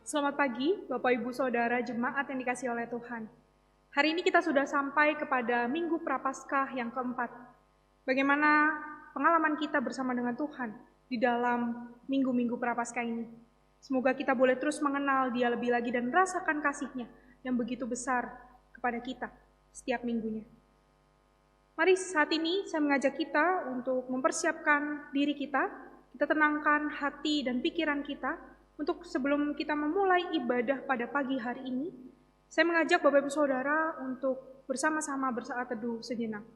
Selamat pagi, Bapak Ibu Saudara Jemaat yang dikasihi oleh Tuhan. Hari ini kita sudah sampai kepada Minggu Prapaskah yang keempat. Bagaimana pengalaman kita bersama dengan Tuhan di dalam minggu-minggu Prapaskah ini. Semoga kita boleh terus mengenal Dia lebih lagi dan merasakan kasih-Nya yang begitu besar kepada kita setiap minggunya. Mari saat ini saya mengajak kita untuk mempersiapkan diri kita tenangkan hati dan pikiran kita. Untuk sebelum kita memulai ibadah pada pagi hari ini, saya mengajak Bapak Ibu Saudara untuk bersama-sama bersaat teduh sejenak.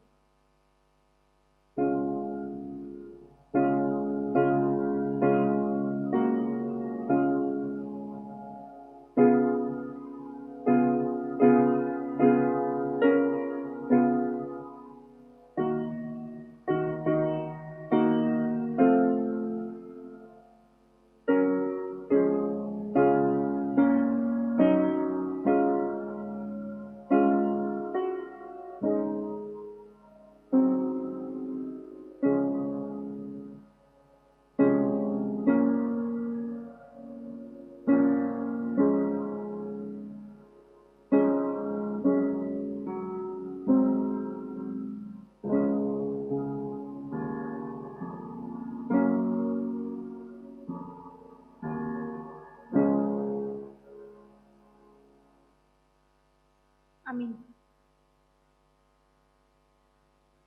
Amin.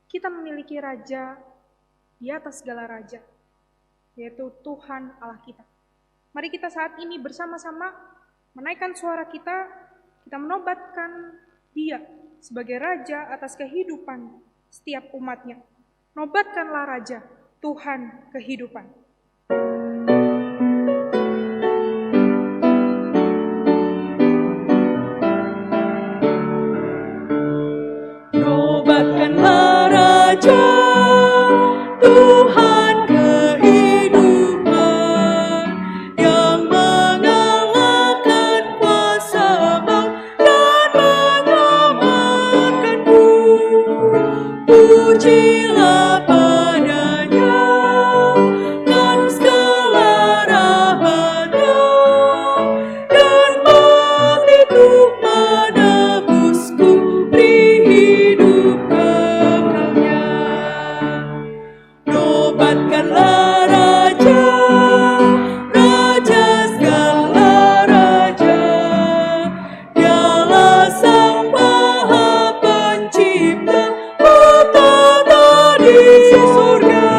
Kita memiliki Raja di atas segala raja, yaitu Tuhan Allah kita. Mari kita saat ini bersama-sama menaikkan suara kita menobatkan Dia sebagai Raja atas kehidupan setiap umatnya. Nobatkanlah Raja, Tuhan kehidupan. Nobatkanlah Raja, Tuhan kehidupan, yang mengalahkan kuasa maut dan menyelamatkanku. Pujilah padanya kan segala rahmatnya, dan bakti untuk menebusku hidup kekalnya. Nobatkanlah Raja, Raja segala raja, Dialah Sang Maha Pencipta, petata di surga.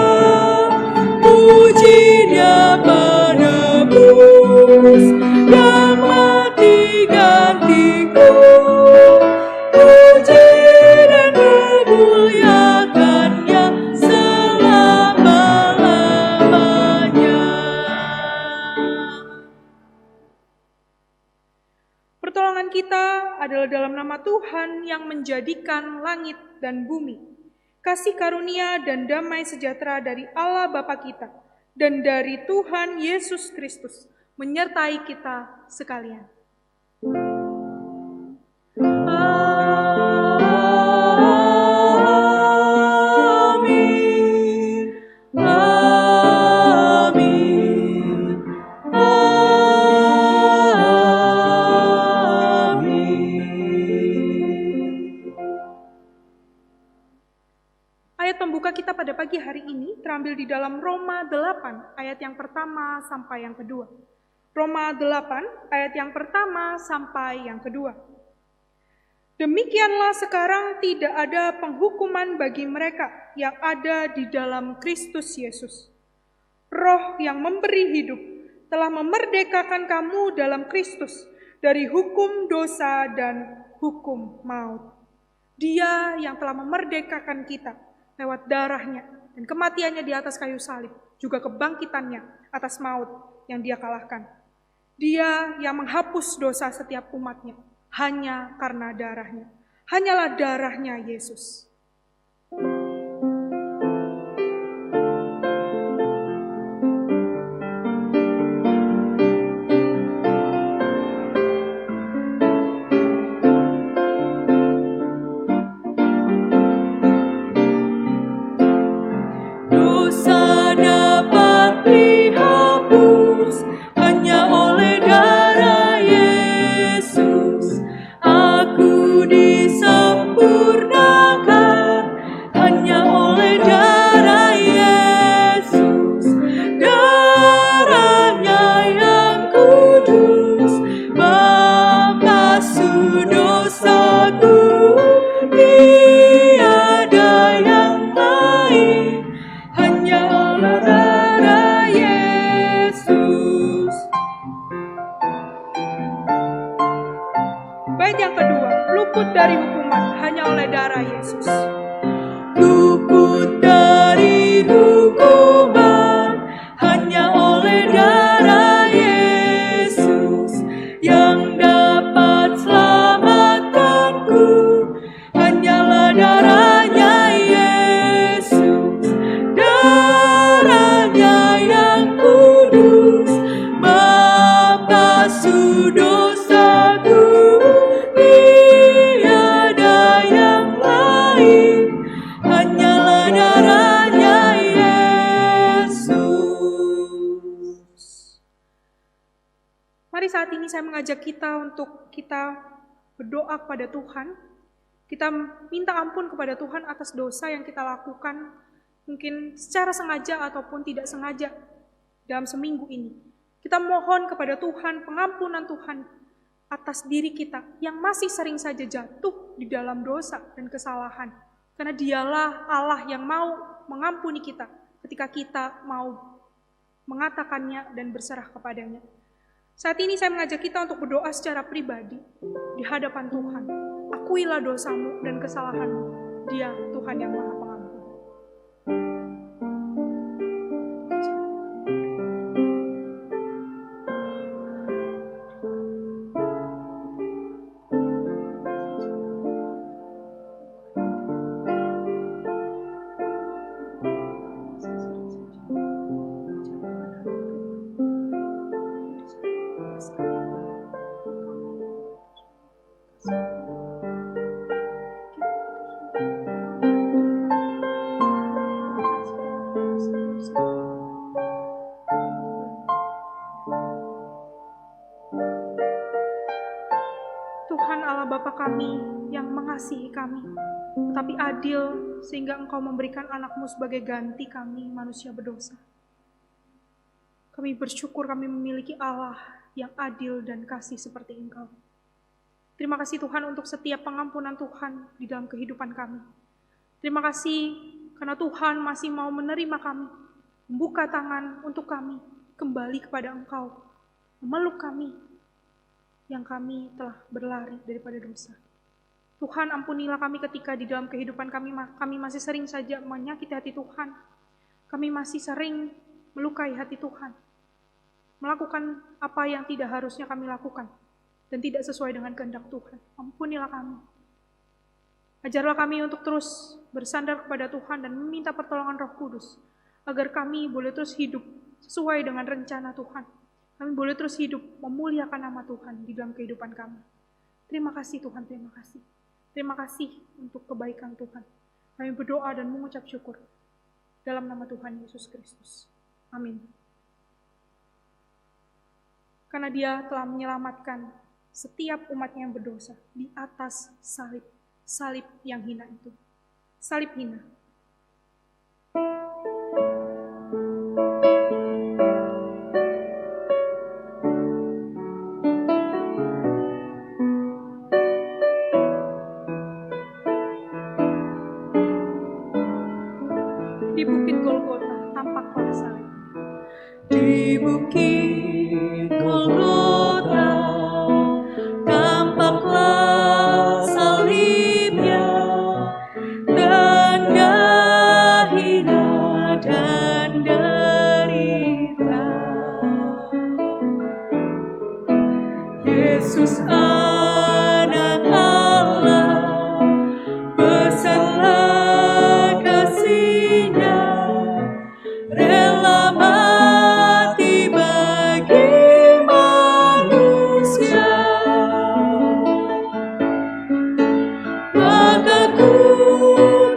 Puji Dia penebus yang mati gantiku. Puji dan memuliakannya selama-lamanya. Pertolongan kita adalah dalam nama Tuhan yang menjadikan langit dan bumi. Kasih karunia dan damai sejahtera dari Allah Bapa kita dan dari Tuhan Yesus Kristus menyertai kita sekalian. Amin. Amin. Amin. buka kita pada pagi hari ini terambil di dalam Roma 8 ayat yang pertama sampai yang kedua. Roma 8 ayat yang pertama sampai yang kedua. Demikianlah sekarang tidak ada penghukuman bagi mereka yang ada di dalam Kristus Yesus. Roh yang memberi hidup telah memerdekakan kamu dalam Kristus dari hukum dosa dan hukum maut. Dia yang telah memerdekakan kita lewat darahnya dan kematiannya di atas kayu salib, juga kebangkitannya atas maut yang dia kalahkan. Dia yang menghapus dosa setiap umatnya hanya karena darahnya. Hanyalah darahnya Yesus. Dosa dapat dihapus hanya oleh darah Yesus. Aku disempurnakan hanya oleh darah Yesus. Darahnya yang kudus membasuh dosaku. Tiada yang lain hanya oleh darah Yesus. Bait yang kedua, luput dari hukuman hanya oleh darah Yesus. Luput dari hukuman hanya oleh darah Yesus. Yang dapat selamatkanku hanyalah darahnya Yesus. Darahnya yang kudus membasuh dosaku. Tiada yang lain hanyalah darahnya Yesus. Mari saat ini saya mengajak kita untuk kita berdoa kepada Tuhan. Kita minta ampun kepada Tuhan atas dosa yang kita lakukan, mungkin secara sengaja ataupun tidak sengaja dalam seminggu ini. Kita mohon kepada Tuhan pengampunan Tuhan atas diri kita yang masih sering saja jatuh di dalam dosa dan kesalahan. Karena dialah Allah yang mau mengampuni kita ketika kita mau mengatakannya dan berserah kepadanya. Saat ini saya mengajak kita untuk berdoa secara pribadi di hadapan Tuhan. Akuilah dosamu dan kesalahanmu. Dia Tuhan yang Maha Pengampun. Tuhan Allah Bapa kami yang mengasihi kami, tetapi adil sehingga Engkau memberikan anak-Mu sebagai ganti kami manusia berdosa. Kami bersyukur kami memiliki Allah yang adil dan kasih seperti Engkau. Terima kasih Tuhan untuk setiap pengampunan Tuhan di dalam kehidupan kami. Terima kasih karena Tuhan masih mau menerima kami, membuka tangan untuk kami kembali kepada Engkau, memeluk kami yang kami telah berlari daripada dosa. Tuhan, ampunilah kami ketika di dalam kehidupan kami masih sering saja menyakiti hati Tuhan. Kami masih sering melukai hati Tuhan, melakukan apa yang tidak harusnya kami lakukan dan tidak sesuai dengan kehendak Tuhan. Ampunilah kami. Ajarlah kami untuk terus bersandar kepada Tuhan dan meminta pertolongan Roh Kudus, agar kami boleh terus hidup sesuai dengan rencana Tuhan. Kami boleh terus hidup memuliakan nama Tuhan di dalam kehidupan kami. Terima kasih Tuhan, terima kasih. Terima kasih untuk kebaikan Tuhan. Kami berdoa dan mengucap syukur dalam nama Tuhan Yesus Kristus. Amin. Karena Dia telah menyelamatkan setiap umatnya yang berdosa di atas salib yang hina itu. Salib hina. Di bukit Golgota tampaklah salib. Di bukit Golgota tampaklah salibnya, tanda hina dan derita. Yesus anak Allah, besarlah kasih-Nya, rela mati bagi manusia. Maka ku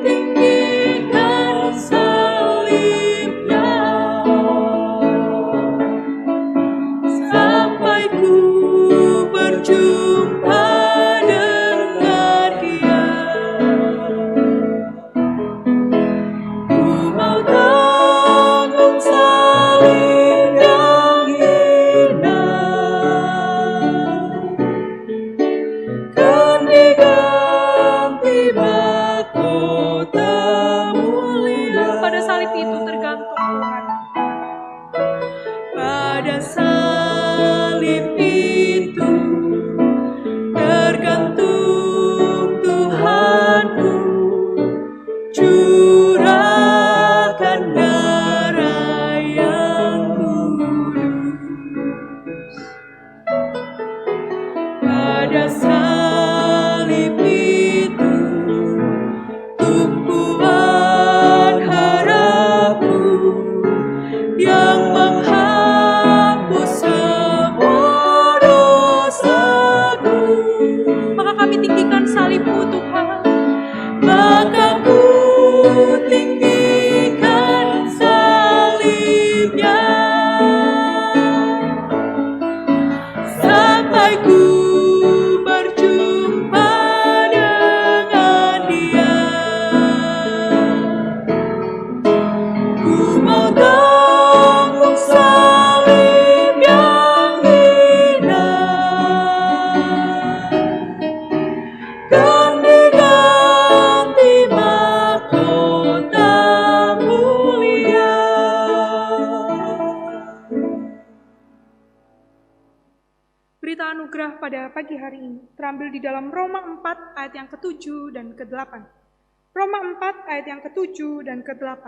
tinggikan salib-Nya, sampai ku berjumpa dengan Dia. Ku mau tanggung salib yang hina, kan diganti mahkota mulia. Pada salib itu tergantung Tuhan. Pada salib itu tergantung Tuhanku, curahkan darah yang kudus. Pada salib itu tumpuan harapku yang menghapus semua dosaku. Maka kami tinggikan salib-Mu Tuhan. Maka ku tinggikan salib-Nya, sampai ku berjumpa dengan Dia. Ku mau tanggung salib yang hina, kan diganti mahkota mulia. Berita anugerah pada pagi hari ini terambil di dalam Roma 4 ayat yang ke-7 dan ke-8. Roma 4 ayat yang ke-7 dan ke-8.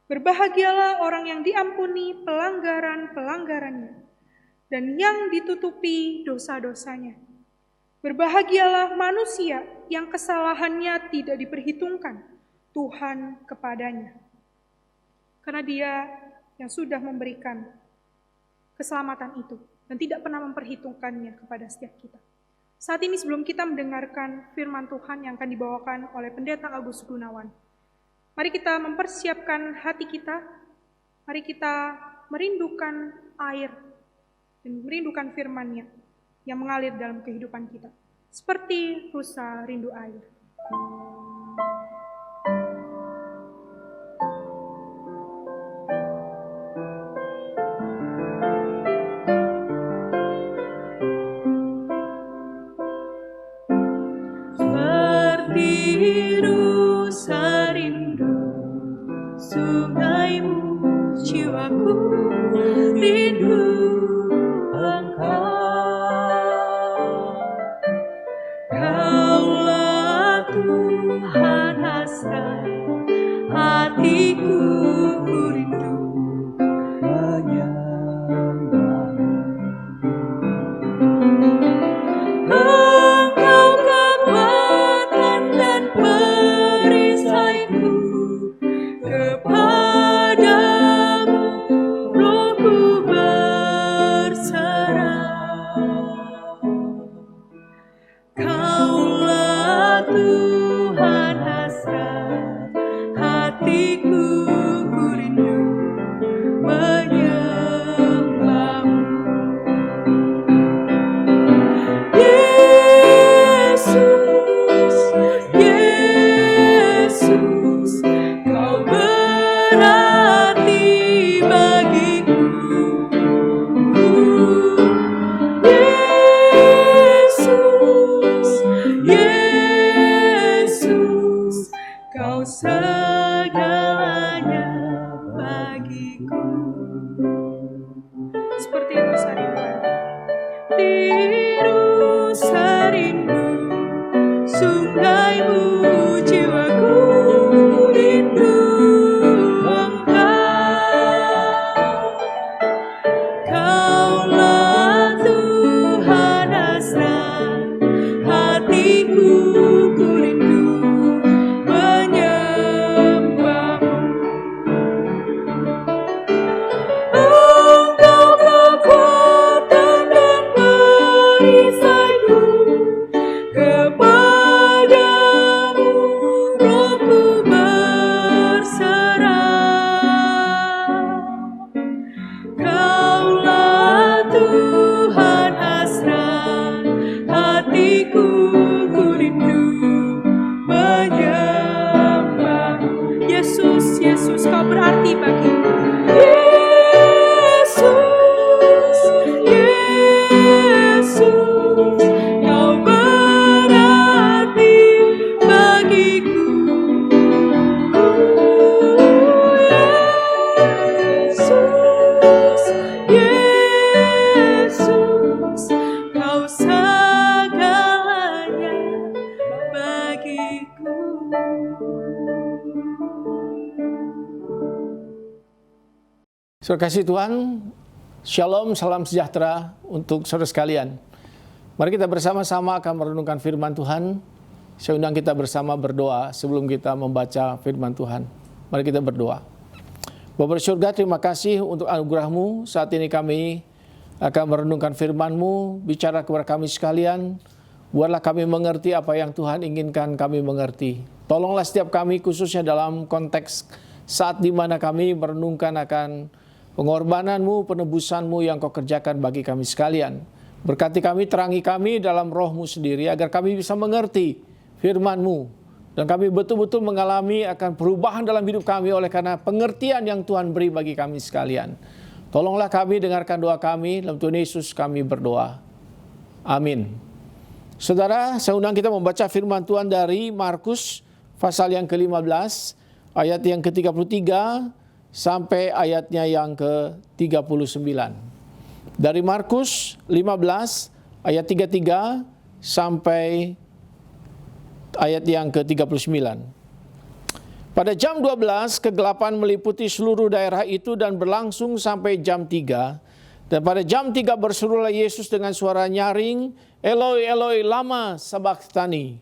Berbahagialah orang yang diampuni pelanggaran-pelanggarannya dan yang ditutupi dosa-dosanya. Berbahagialah manusia yang kesalahannya tidak diperhitungkan Tuhan kepadanya. Karena Dia yang sudah memberikan keselamatan itu dan tidak pernah memperhitungkannya kepada setiap kita. Saat ini sebelum kita mendengarkan firman Tuhan yang akan dibawakan oleh Pendeta Agus Gunawan, mari kita mempersiapkan hati kita, mari kita merindukan air dan merindukan firman-Nya yang mengalir dalam kehidupan kita, seperti rusa rindu air. Seperti rusa rindu sungai-Mu, jiwaku rindu Engkau. Kaulah Tuhan hasrat hatiku, ku rindu menyembah-Mu. Engkau kekuatan dan perisaiku, kepadamu rohku berserah. Kaulah Tuhan hasrat hatiku, ku rindu menyembah-Mu. Yesus, Yesus, Kau hatiku ku rindu menyembahmu. Yesus, Yesus, Kau berarti bagiku. Yesus, Yesus, Kau berarti bagiku. Yesus, Yesus, Kau segalanya bagiku. Saudara kasih Tuhan, Shalom, salam sejahtera untuk saudara sekalian. Mari kita bersama-sama akan merenungkan firman Tuhan. Saya undang kita bersama berdoa sebelum kita membaca firman Tuhan. Mari kita berdoa. Bapa di surga, terima kasih untuk anugerah-Mu. Saat ini kami akan merenungkan firman-Mu, bicara kepada kami sekalian. Buatlah kami mengerti apa yang Tuhan inginkan kami mengerti. Tolonglah setiap kami, khususnya dalam konteks saat di mana kami merenungkan akan pengorbanan-Mu, penebusan-Mu yang Kau kerjakan bagi kami sekalian. Berkati kami, terangi kami dalam roh-Mu sendiri, agar kami bisa mengerti firman-Mu. Dan kami betul-betul mengalami akan perubahan dalam hidup kami oleh karena pengertian yang Tuhan beri bagi kami sekalian. Tolonglah kami, dengarkan doa kami, dalam Tuhan Yesus kami berdoa. Amin. Saudara, saya undang kita membaca firman Tuhan dari Markus, pasal yang ke-15, ayat yang ke-33, sampai ayatnya yang ke-39. Dari Markus 15 ayat 33 sampai ayat yang ke-39. Pada jam 12 kegelapan meliputi seluruh daerah itu dan berlangsung sampai jam 3. Dan pada jam 3 berserulah Yesus dengan suara nyaring, Eloi, Eloi, lama sabachthani,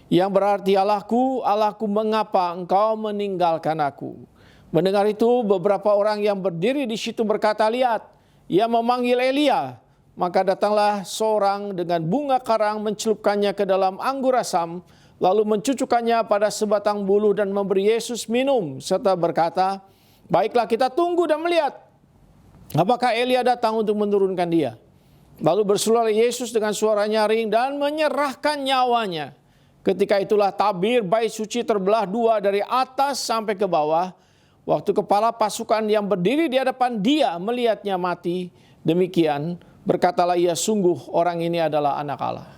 yang berarti Allahku, Allahku, mengapa engkau meninggalkan aku? Mendengar itu, beberapa orang yang berdiri di situ berkata, lihat, ia memanggil Elia. Maka datanglah seorang dengan bunga karang, mencelupkannya ke dalam anggur asam, lalu mencucukkannya pada sebatang buluh dan memberi Yesus minum, serta berkata, baiklah, kita tunggu dan melihat apakah Elia datang untuk menurunkan dia. Lalu berserulah Yesus dengan suara nyaring dan menyerahkan nyawanya. Ketika itulah tabir bait suci terbelah dua dari atas sampai ke bawah. Waktu kepala pasukan yang berdiri di hadapan dia melihatnya mati, demikian berkatalah ia, sungguh orang ini adalah anak Allah.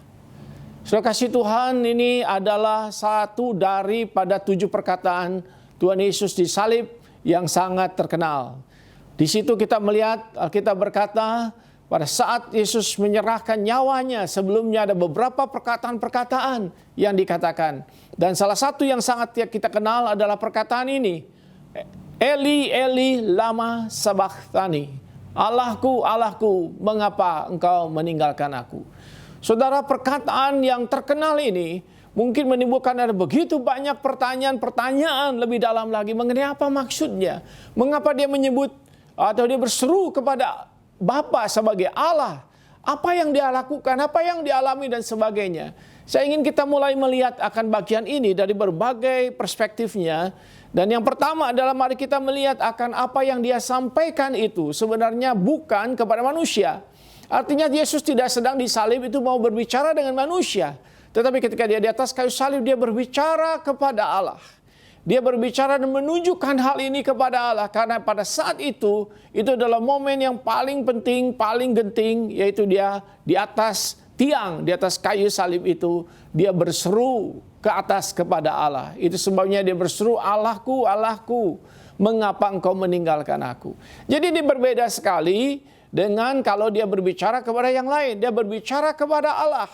Saudara kasih Tuhan, ini adalah satu daripada 7 perkataan Tuhan Yesus disalib yang sangat terkenal. Di situ kita melihat, Alkitab berkata, pada saat Yesus menyerahkan nyawanya, sebelumnya ada beberapa perkataan-perkataan yang dikatakan. Dan salah satu yang sangat kita kenal adalah perkataan ini, Eli, Eli, lama sabachthani. Allahku, Allahku, mengapa engkau meninggalkan aku? Saudara, perkataan yang terkenal ini mungkin menimbulkan ada begitu banyak pertanyaan-pertanyaan lebih dalam lagi mengenai apa maksudnya. Mengapa dia menyebut atau dia berseru kepada Bapa sebagai Allah? Apa yang dia lakukan, apa yang dialami dan sebagainya. Saya ingin kita mulai melihat akan bagian ini dari berbagai perspektifnya. Dan yang pertama adalah mari kita melihat akan apa yang dia sampaikan itu sebenarnya bukan kepada manusia. Artinya Yesus tidak sedang disalib itu mau berbicara dengan manusia. Tetapi ketika dia di atas kayu salib, dia berbicara kepada Allah. Dia berbicara dan menunjukkan hal ini kepada Allah. Karena pada saat itu adalah momen yang paling penting, paling genting, yaitu dia di atas tiang, di atas kayu salib itu, dia berseru ke atas kepada Allah. Itu sebabnya dia berseru, Allahku, Allahku, mengapa engkau meninggalkan aku? Jadi ini berbeda sekali dengan kalau dia berbicara kepada yang lain. Dia berbicara kepada Allah,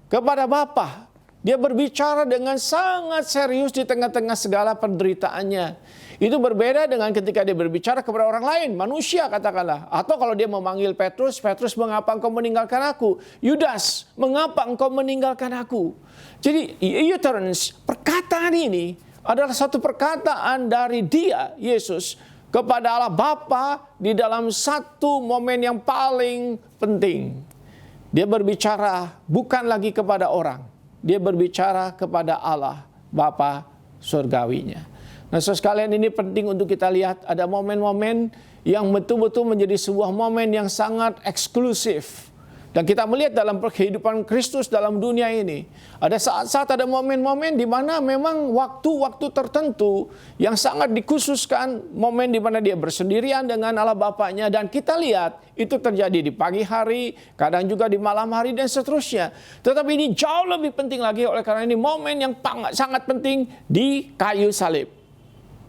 kepada Bapa. Dia berbicara dengan sangat serius di tengah-tengah segala penderitaannya. Itu berbeda dengan ketika dia berbicara kepada orang lain, manusia katakanlah. Atau kalau dia memanggil Petrus, Petrus, mengapa engkau meninggalkan aku? Yudas, mengapa engkau meninggalkan aku? Jadi U-turns, perkataan ini adalah satu perkataan dari dia, Yesus, kepada Allah Bapa di dalam satu momen yang paling penting. Dia berbicara bukan lagi kepada orang. Dia berbicara kepada Allah, Bapa surgawinya. Nah, saudara sekalian, ini penting untuk kita lihat ada momen-momen yang betul-betul menjadi sebuah momen yang sangat eksklusif. Dan kita melihat dalam kehidupan Kristus dalam dunia ini, ada saat-saat, ada momen-momen di mana memang waktu-waktu tertentu yang sangat dikhususkan, momen di mana dia bersendirian dengan Allah Bapaknya, dan kita lihat itu terjadi di pagi hari, kadang juga di malam hari dan seterusnya. Tetapi ini jauh lebih penting lagi oleh karena ini momen yang sangat penting di kayu salib.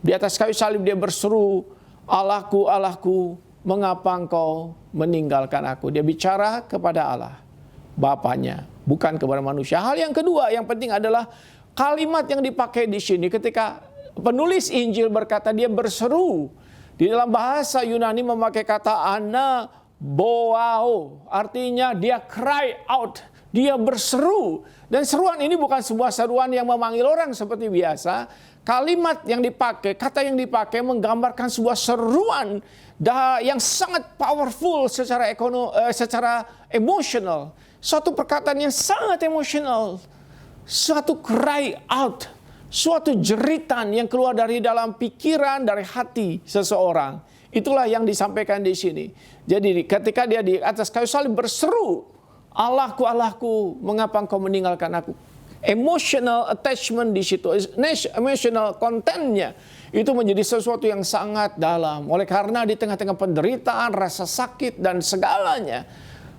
Di atas kayu salib dia berseru, "Allahku, Allahku, mengapa engkau meninggalkan aku?" Dia bicara kepada Allah, Bapaknya, bukan kepada manusia. Hal yang kedua yang penting adalah kalimat yang dipakai di sini ketika penulis Injil berkata dia berseru. Di dalam bahasa Yunani memakai kata ana boao, artinya dia cry out, dia berseru. Dan seruan ini bukan sebuah seruan yang memanggil orang seperti biasa. Kalimat yang dipakai, kata yang dipakai menggambarkan sebuah seruan yang sangat powerful secara emosional. Suatu perkataan yang sangat emosional. Suatu cry out. Suatu jeritan yang keluar dari dalam pikiran, dari hati seseorang. Itulah yang disampaikan di sini. Jadi ketika dia di atas kayu salib berseru, "Allahku, Allahku, mengapa engkau meninggalkan aku?" Emotional attachment di situ, emotional contentnya itu menjadi sesuatu yang sangat dalam. Oleh karena di tengah-tengah penderitaan, rasa sakit dan segalanya,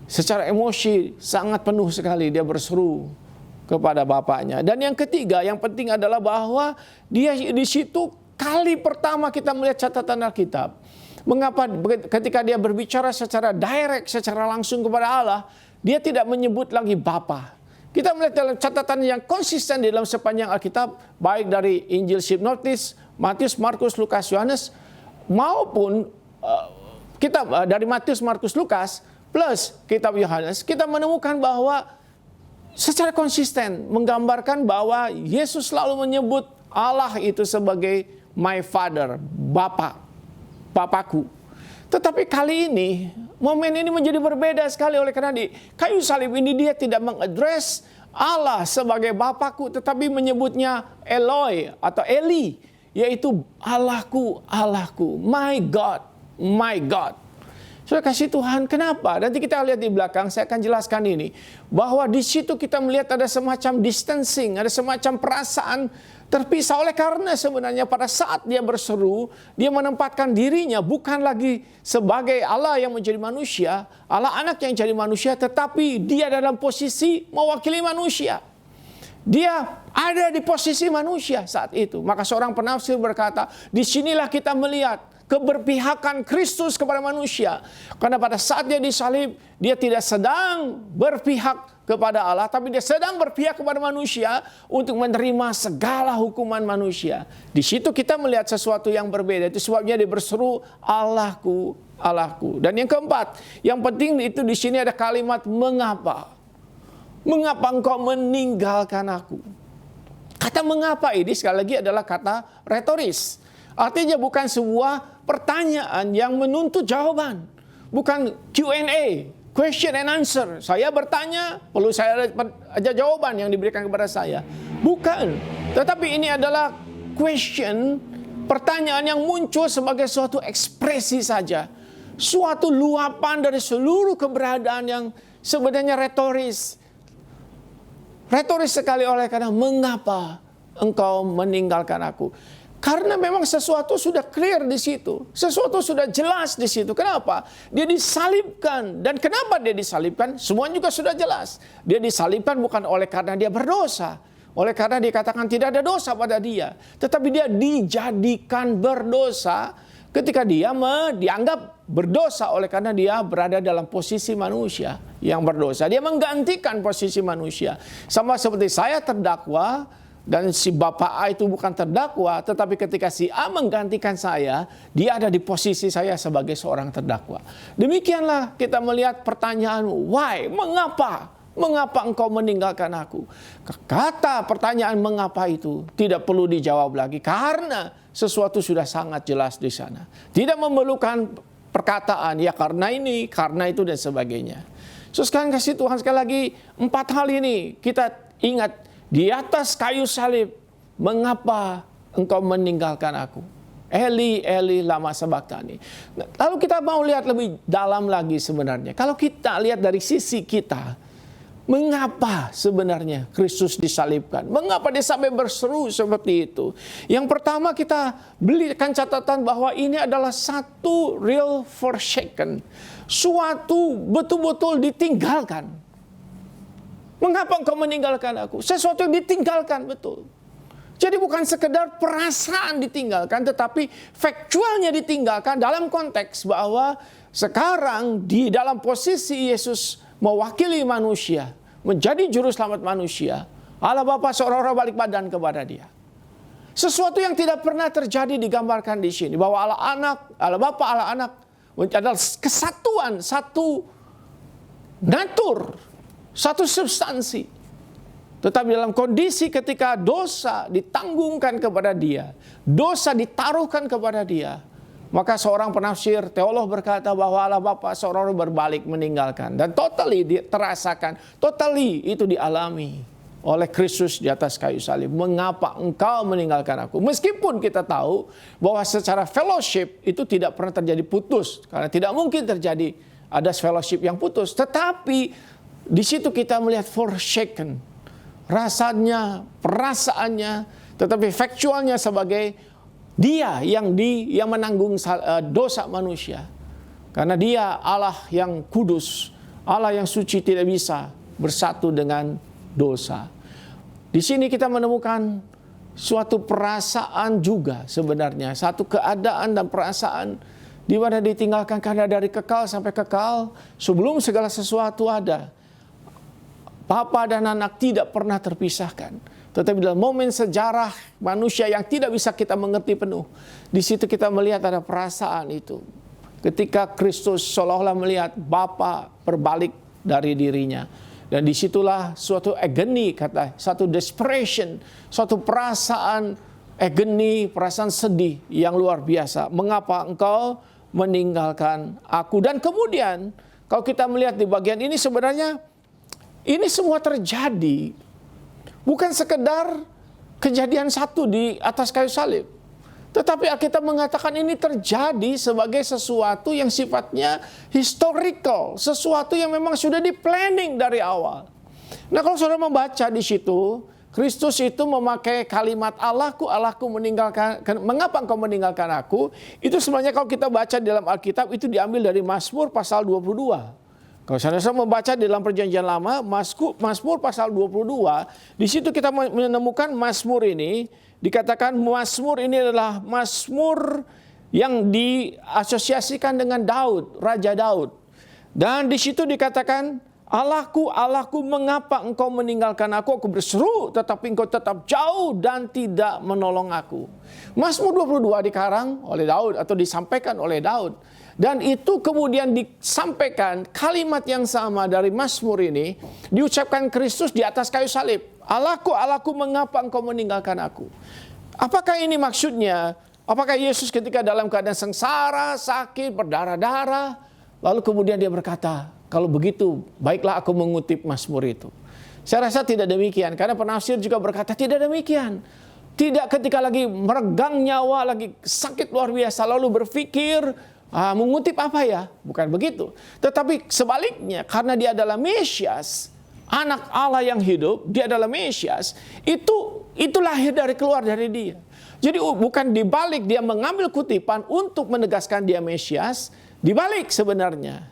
secara emosi sangat penuh sekali dia berseru kepada Bapaknya. Dan yang ketiga, yang penting adalah bahwa dia di situ kali pertama kita melihat catatan Alkitab. Mengapa ketika dia berbicara secara direct, secara langsung kepada Allah, dia tidak menyebut lagi Bapa. Kita melihat dalam catatan yang konsisten di dalam sepanjang Alkitab, baik dari Injil Sinoptis, Matius, Markus, Lukas, Yohanes, maupun kitab dari Matius, Markus, Lukas, plus kitab Yohanes, kita menemukan bahwa secara konsisten menggambarkan bahwa Yesus selalu menyebut Allah itu sebagai my father, Bapakku. Tetapi kali ini, momen ini menjadi berbeda sekali oleh karena di kayu salib ini dia tidak mengadres Allah sebagai Bapakku, tetapi menyebutnya Eloi atau Eli, yaitu Allahku, Allahku, my God, my God. Sudah kasih Tuhan, kenapa? Nanti kita lihat di belakang, saya akan jelaskan ini. Bahwa di situ kita melihat ada semacam distancing, ada semacam perasaan terpisah. Oleh karena sebenarnya pada saat dia berseru, dia menempatkan dirinya bukan lagi sebagai Allah yang menjadi manusia, Allah anak yang jadi manusia, tetapi dia dalam posisi mewakili manusia. Dia ada di posisi manusia saat itu. Maka seorang penafsir berkata, disinilah kita melihat keberpihakan Kristus kepada manusia. Karena pada saat dia disalib, dia tidak sedang berpihak kepada Allah, tapi dia sedang berpihak kepada manusia untuk menerima segala hukuman manusia. Di situ kita melihat sesuatu yang berbeda. Itu sebabnya dia berseru, Allahku, Allahku. Dan yang keempat, yang penting itu di sini ada kalimat mengapa. Mengapa engkau meninggalkan aku? Kata mengapa ini sekali lagi adalah kata retoris. Artinya bukan sebuah pertanyaan yang menuntut jawaban. Bukan Q&A, question and answer. Saya bertanya, perlu saya ada jawaban yang diberikan kepada saya. Bukan. Tetapi ini adalah question, pertanyaan yang muncul sebagai suatu ekspresi saja. Suatu luapan dari seluruh keberadaan yang sebenarnya retoris. Retoris sekali oleh karena mengapa engkau meninggalkan aku? Karena memang sesuatu sudah clear di situ. Sesuatu sudah jelas di situ. Kenapa? Dia disalibkan. Dan kenapa dia disalibkan? Semua juga sudah jelas. Dia disalibkan bukan oleh karena dia berdosa. Oleh karena dikatakan tidak ada dosa pada dia. Tetapi dia dijadikan berdosa ketika dia dianggap berdosa oleh karena dia berada dalam posisi manusia yang berdosa. Dia menggantikan posisi manusia. Sama seperti saya terdakwa, dan si Bapak A itu bukan terdakwa, tetapi ketika si A menggantikan saya, dia ada di posisi saya sebagai seorang terdakwa. Demikianlah kita melihat pertanyaan, why? Mengapa? Mengapa engkau meninggalkan aku? Kata pertanyaan mengapa itu tidak perlu dijawab lagi, karena sesuatu sudah sangat jelas di sana. Tidak memerlukan perkataan, ya karena ini, karena itu, dan sebagainya. So sekarang kasih Tuhan sekali lagi, 4 hal ini kita ingat. Di atas kayu salib, mengapa engkau meninggalkan aku? Eli, Eli, lama sabachthani. Lalu kita mau lihat lebih dalam lagi sebenarnya. Kalau kita lihat dari sisi kita, mengapa sebenarnya Kristus disalibkan? Mengapa dia sampai berseru seperti itu? Yang pertama kita belikan catatan bahwa ini adalah satu real forsaken. Suatu betul-betul ditinggalkan. Mengapa engkau meninggalkan aku? Sesuatu yang ditinggalkan betul. Jadi bukan sekedar perasaan ditinggalkan, tetapi faktualnya ditinggalkan dalam konteks bahwa sekarang di dalam posisi Yesus mewakili manusia, menjadi juru selamat manusia, Allah Bapa seolah-olah balik badan kepada dia. Sesuatu yang tidak pernah terjadi digambarkan di sini, bahwa Allah Anak, Allah Bapa, Allah Anak adalah kesatuan, satu natur, satu substansi. Tetapi dalam kondisi ketika dosa ditanggungkan kepada dia, dosa ditaruhkan kepada dia, maka seorang penafsir teolog berkata bahwa Allah Bapa seorang berbalik meninggalkan. Dan totally terasakan, totally itu dialami oleh Kristus di atas kayu salib. Mengapa engkau meninggalkan aku? Meskipun kita tahu bahwa secara fellowship itu tidak pernah terjadi putus. Karena tidak mungkin terjadi ada fellowship yang putus. Tetapi di situ kita melihat forsaken. Rasanya, perasaannya, tetapi faktualnya sebagai dia yang menanggung dosa manusia. Karena dia Allah yang kudus, Allah yang suci tidak bisa bersatu dengan dosa. Di sini kita menemukan suatu perasaan juga sebenarnya, satu keadaan dan perasaan di mana ditinggalkan karena dari kekal sampai kekal, sebelum segala sesuatu ada. Bapa dan anak tidak pernah terpisahkan. Tetapi dalam momen sejarah manusia yang tidak bisa kita mengerti penuh, di situ kita melihat ada perasaan itu. Ketika Kristus seolah-olah melihat Bapa berbalik dari dirinya. Dan disitulah suatu agony, kata, satu desperation, suatu perasaan agony, perasaan sedih yang luar biasa. Mengapa engkau meninggalkan aku? Dan kemudian kalau kita melihat di bagian ini sebenarnya ini semua terjadi bukan sekedar kejadian satu di atas kayu salib. Tetapi Alkitab mengatakan ini terjadi sebagai sesuatu yang sifatnya historical. Sesuatu yang memang sudah di-planning dari awal. Nah kalau saudara membaca di situ, Kristus itu memakai kalimat Allahku, Allahku meninggalkan, mengapa engkau meninggalkan aku? Itu sebenarnya kalau kita baca di dalam Alkitab itu diambil dari Mazmur pasal 22. Kalau saudara membaca di dalam Perjanjian Lama, Mazmur pasal 22, di situ kita menemukan Mazmur ini, dikatakan Mazmur ini adalah Mazmur yang diasosiasikan dengan Daud, Raja Daud. Dan di situ dikatakan, Allahku, Allahku, mengapa engkau meninggalkan aku? Aku berseru, tetapi engkau tetap jauh dan tidak menolong aku. Mazmur 22 dikarang oleh Daud atau disampaikan oleh Daud. Dan itu kemudian disampaikan kalimat yang sama dari Mazmur ini diucapkan Kristus di atas kayu salib. Allahku, Allahku, mengapa engkau meninggalkan aku? Apakah ini maksudnya? Apakah Yesus ketika dalam keadaan sengsara, sakit, berdarah-darah, lalu kemudian dia berkata, kalau begitu baiklah aku mengutip Mazmur itu. Saya rasa tidak demikian, karena penafsir juga berkata tidak demikian. Tidak ketika lagi meregang nyawa, lagi sakit luar biasa, lalu berpikir, mengutip apa ya? Bukan begitu. Tetapi sebaliknya, karena dia adalah Mesias, anak Allah yang hidup, dia adalah Mesias, itu lahir keluar dari dia. Jadi bukan dibalik dia mengambil kutipan untuk menegaskan dia Mesias, dibalik sebenarnya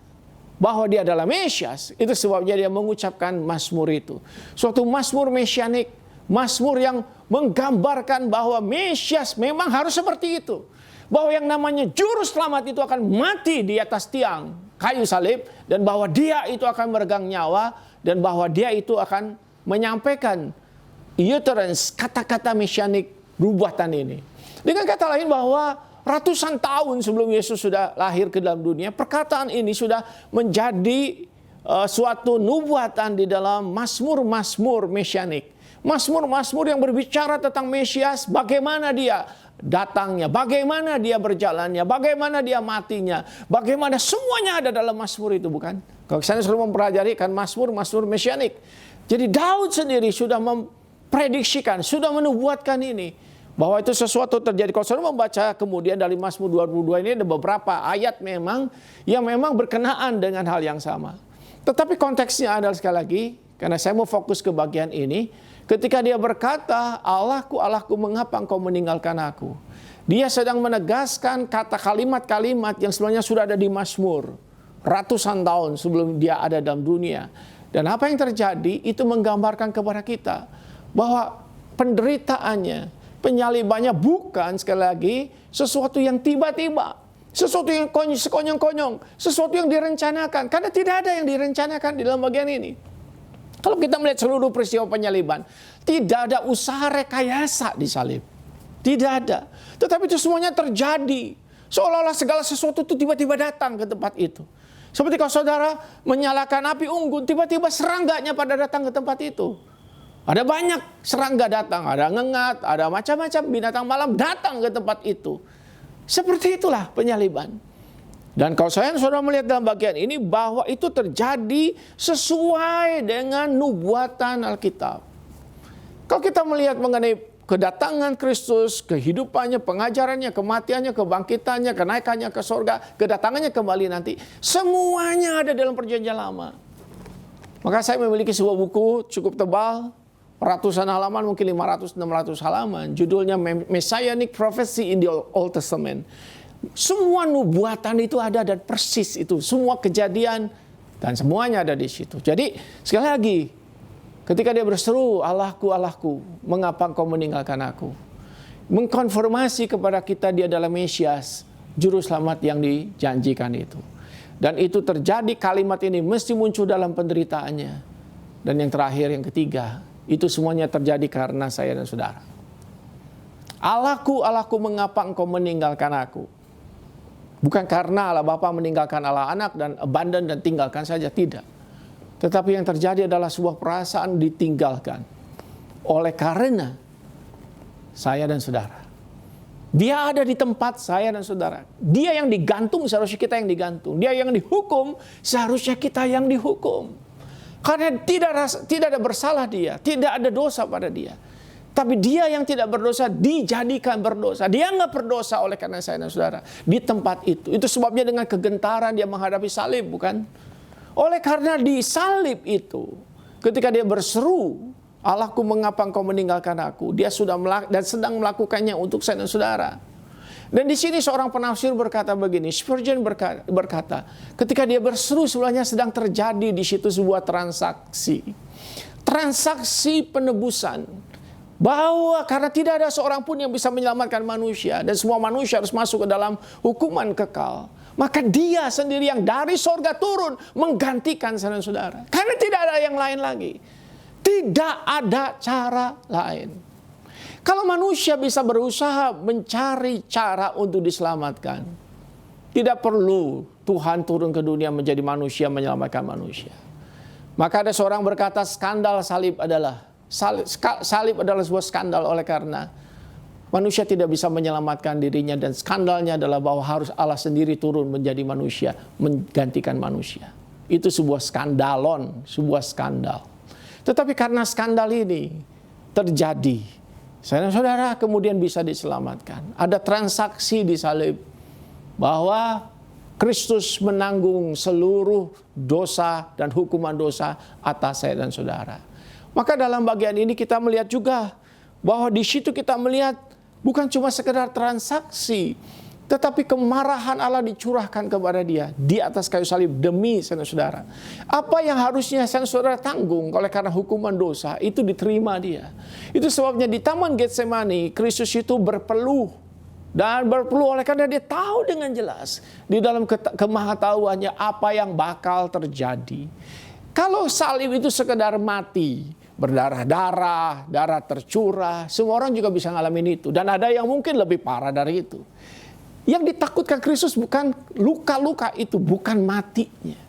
bahwa dia adalah Mesias. Itu sebabnya dia mengucapkan Mazmur itu. Suatu Mazmur mesianik, Mazmur yang menggambarkan bahwa Mesias memang harus seperti itu. Bahwa yang namanya juru selamat itu akan mati di atas tiang kayu salib, dan bahwa dia itu akan meregang nyawa, dan bahwa dia itu akan menyampaikan utterance, kata-kata mesianik nubuatan ini. Dengan kata lain bahwa ratusan tahun sebelum Yesus sudah lahir ke dalam dunia, perkataan ini sudah menjadi suatu nubuatan di dalam Mazmur-Mazmur mesianik. Mazmur-Mazmur yang berbicara tentang Mesias, bagaimana dia datangnya, bagaimana dia berjalannya, bagaimana dia matinya, bagaimana semuanya ada dalam Mazmur itu, bukan? Kalau saya sudah mempelajari kan Mazmur mesianik. Jadi Daud sendiri sudah memprediksikan, sudah menubuatkan ini, bahwa itu sesuatu terjadi. Kalau saudara membaca kemudian dari Mazmur 22 ini ada beberapa ayat memang yang memang berkenaan dengan hal yang sama. Tetapi konteksnya adalah sekali lagi, karena saya mau fokus ke bagian ini, ketika dia berkata, Allahku, Allahku, mengapa engkau meninggalkan aku? Dia sedang menegaskan kata kalimat-kalimat yang sebenarnya sudah ada di Mazmur ratusan tahun sebelum dia ada dalam dunia. Dan apa yang terjadi itu menggambarkan kepada kita bahwa penderitaannya, penyalibannya bukan sekali lagi sesuatu yang tiba-tiba, sesuatu yang sekonyong-konyong, sesuatu yang direncanakan. Karena tidak ada yang direncanakan di dalam bagian ini. Kalau kita melihat seluruh peristiwa penyaliban, tidak ada usaha rekayasa di salib. Tidak ada. Tetapi itu semuanya terjadi. Seolah-olah segala sesuatu itu tiba-tiba datang ke tempat itu. Seperti kalau saudara menyalakan api unggun, tiba-tiba serangganya pada datang ke tempat itu. Ada banyak serangga datang, ada ngengat, ada macam-macam binatang malam datang ke tempat itu. Seperti itulah penyaliban. Dan kalau saudara melihat dalam bagian ini bahwa itu terjadi sesuai dengan nubuatan Alkitab. Kalau kita melihat mengenai kedatangan Kristus, kehidupannya, pengajarannya, kematiannya, kebangkitannya, kenaikannya ke surga, kedatangannya kembali nanti, semuanya ada dalam perjanjian lama. Maka saya memiliki sebuah buku cukup tebal, ratusan halaman, mungkin 500-600 halaman. Judulnya Messianic Prophecy in the Old Testament. Semua nubuatan itu ada dan persis itu. Semua kejadian dan semuanya ada di situ. Jadi sekali lagi, ketika dia berseru, Allahku, Allahku, mengapa engkau meninggalkan aku? Mengkonfirmasi kepada kita dia adalah Mesias, juru selamat yang dijanjikan itu. Dan itu terjadi, kalimat ini mesti muncul dalam penderitaannya. Dan yang terakhir, yang ketiga, itu semuanya terjadi karena saya dan saudara. Allahku, Allahku, mengapa engkau meninggalkan aku? Bukan karena Allah Bapa meninggalkan Allah Anak dan abandon dan tinggalkan saja, tidak. Tetapi yang terjadi adalah sebuah perasaan ditinggalkan. Oleh karena saya dan saudara. Dia ada di tempat saya dan saudara. Dia yang digantung, seharusnya kita yang digantung. Dia yang dihukum, seharusnya kita yang dihukum. Karena tidak ada bersalah dia, tidak ada dosa pada dia. Tapi dia yang tidak berdosa dijadikan berdosa. Dia nggak berdosa oleh karena saya dan saudara. Di tempat itu. Itu sebabnya dengan kegentaran dia menghadapi salib, bukan? Oleh karena di salib itu, ketika dia berseru, Allahku, mengapa engkau meninggalkan aku? Dia sudah dan sedang melakukannya untuk saya dan saudara. Dan di sini seorang penafsir berkata begini, Spurgeon berkata, ketika dia berseru sebenarnya sedang terjadi di situ sebuah transaksi. Transaksi penebusan. Bahwa karena tidak ada seorang pun yang bisa menyelamatkan manusia. Dan semua manusia harus masuk ke dalam hukuman kekal. Maka dia sendiri yang dari sorga turun menggantikan saudara-saudara. Karena tidak ada yang lain lagi. Tidak ada cara lain. Kalau manusia bisa berusaha mencari cara untuk diselamatkan, tidak perlu Tuhan turun ke dunia menjadi manusia menyelamatkan manusia. Maka ada seorang berkata skandal salib adalah sebuah skandal oleh karena manusia tidak bisa menyelamatkan dirinya, dan skandalnya adalah bahwa harus Allah sendiri turun menjadi manusia, menggantikan manusia. Itu sebuah skandalon, sebuah skandal. Tetapi karena skandal ini terjadi, saya dan saudara kemudian bisa diselamatkan. Ada transaksi di salib bahwa Kristus menanggung seluruh dosa dan hukuman dosa atas saya dan saudara. Maka dalam bagian ini kita melihat juga bahwa di situ kita melihat bukan cuma sekedar transaksi, tetapi kemarahan Allah dicurahkan kepada dia di atas kayu salib demi saudara. Apa yang harusnya saudara tanggung oleh karena hukuman dosa itu diterima dia. Itu sebabnya di Taman Getsemani Kristus itu berpeluh. Dan berpeluh oleh karena dia tahu dengan jelas di dalam kemahatauannya apa yang bakal terjadi. Kalau salib itu sekedar mati, berdarah-darah, darah tercurah, semua orang juga bisa ngalamin itu. Dan ada yang mungkin lebih parah dari itu. Yang ditakutkan Kristus bukan luka-luka itu, bukan matinya.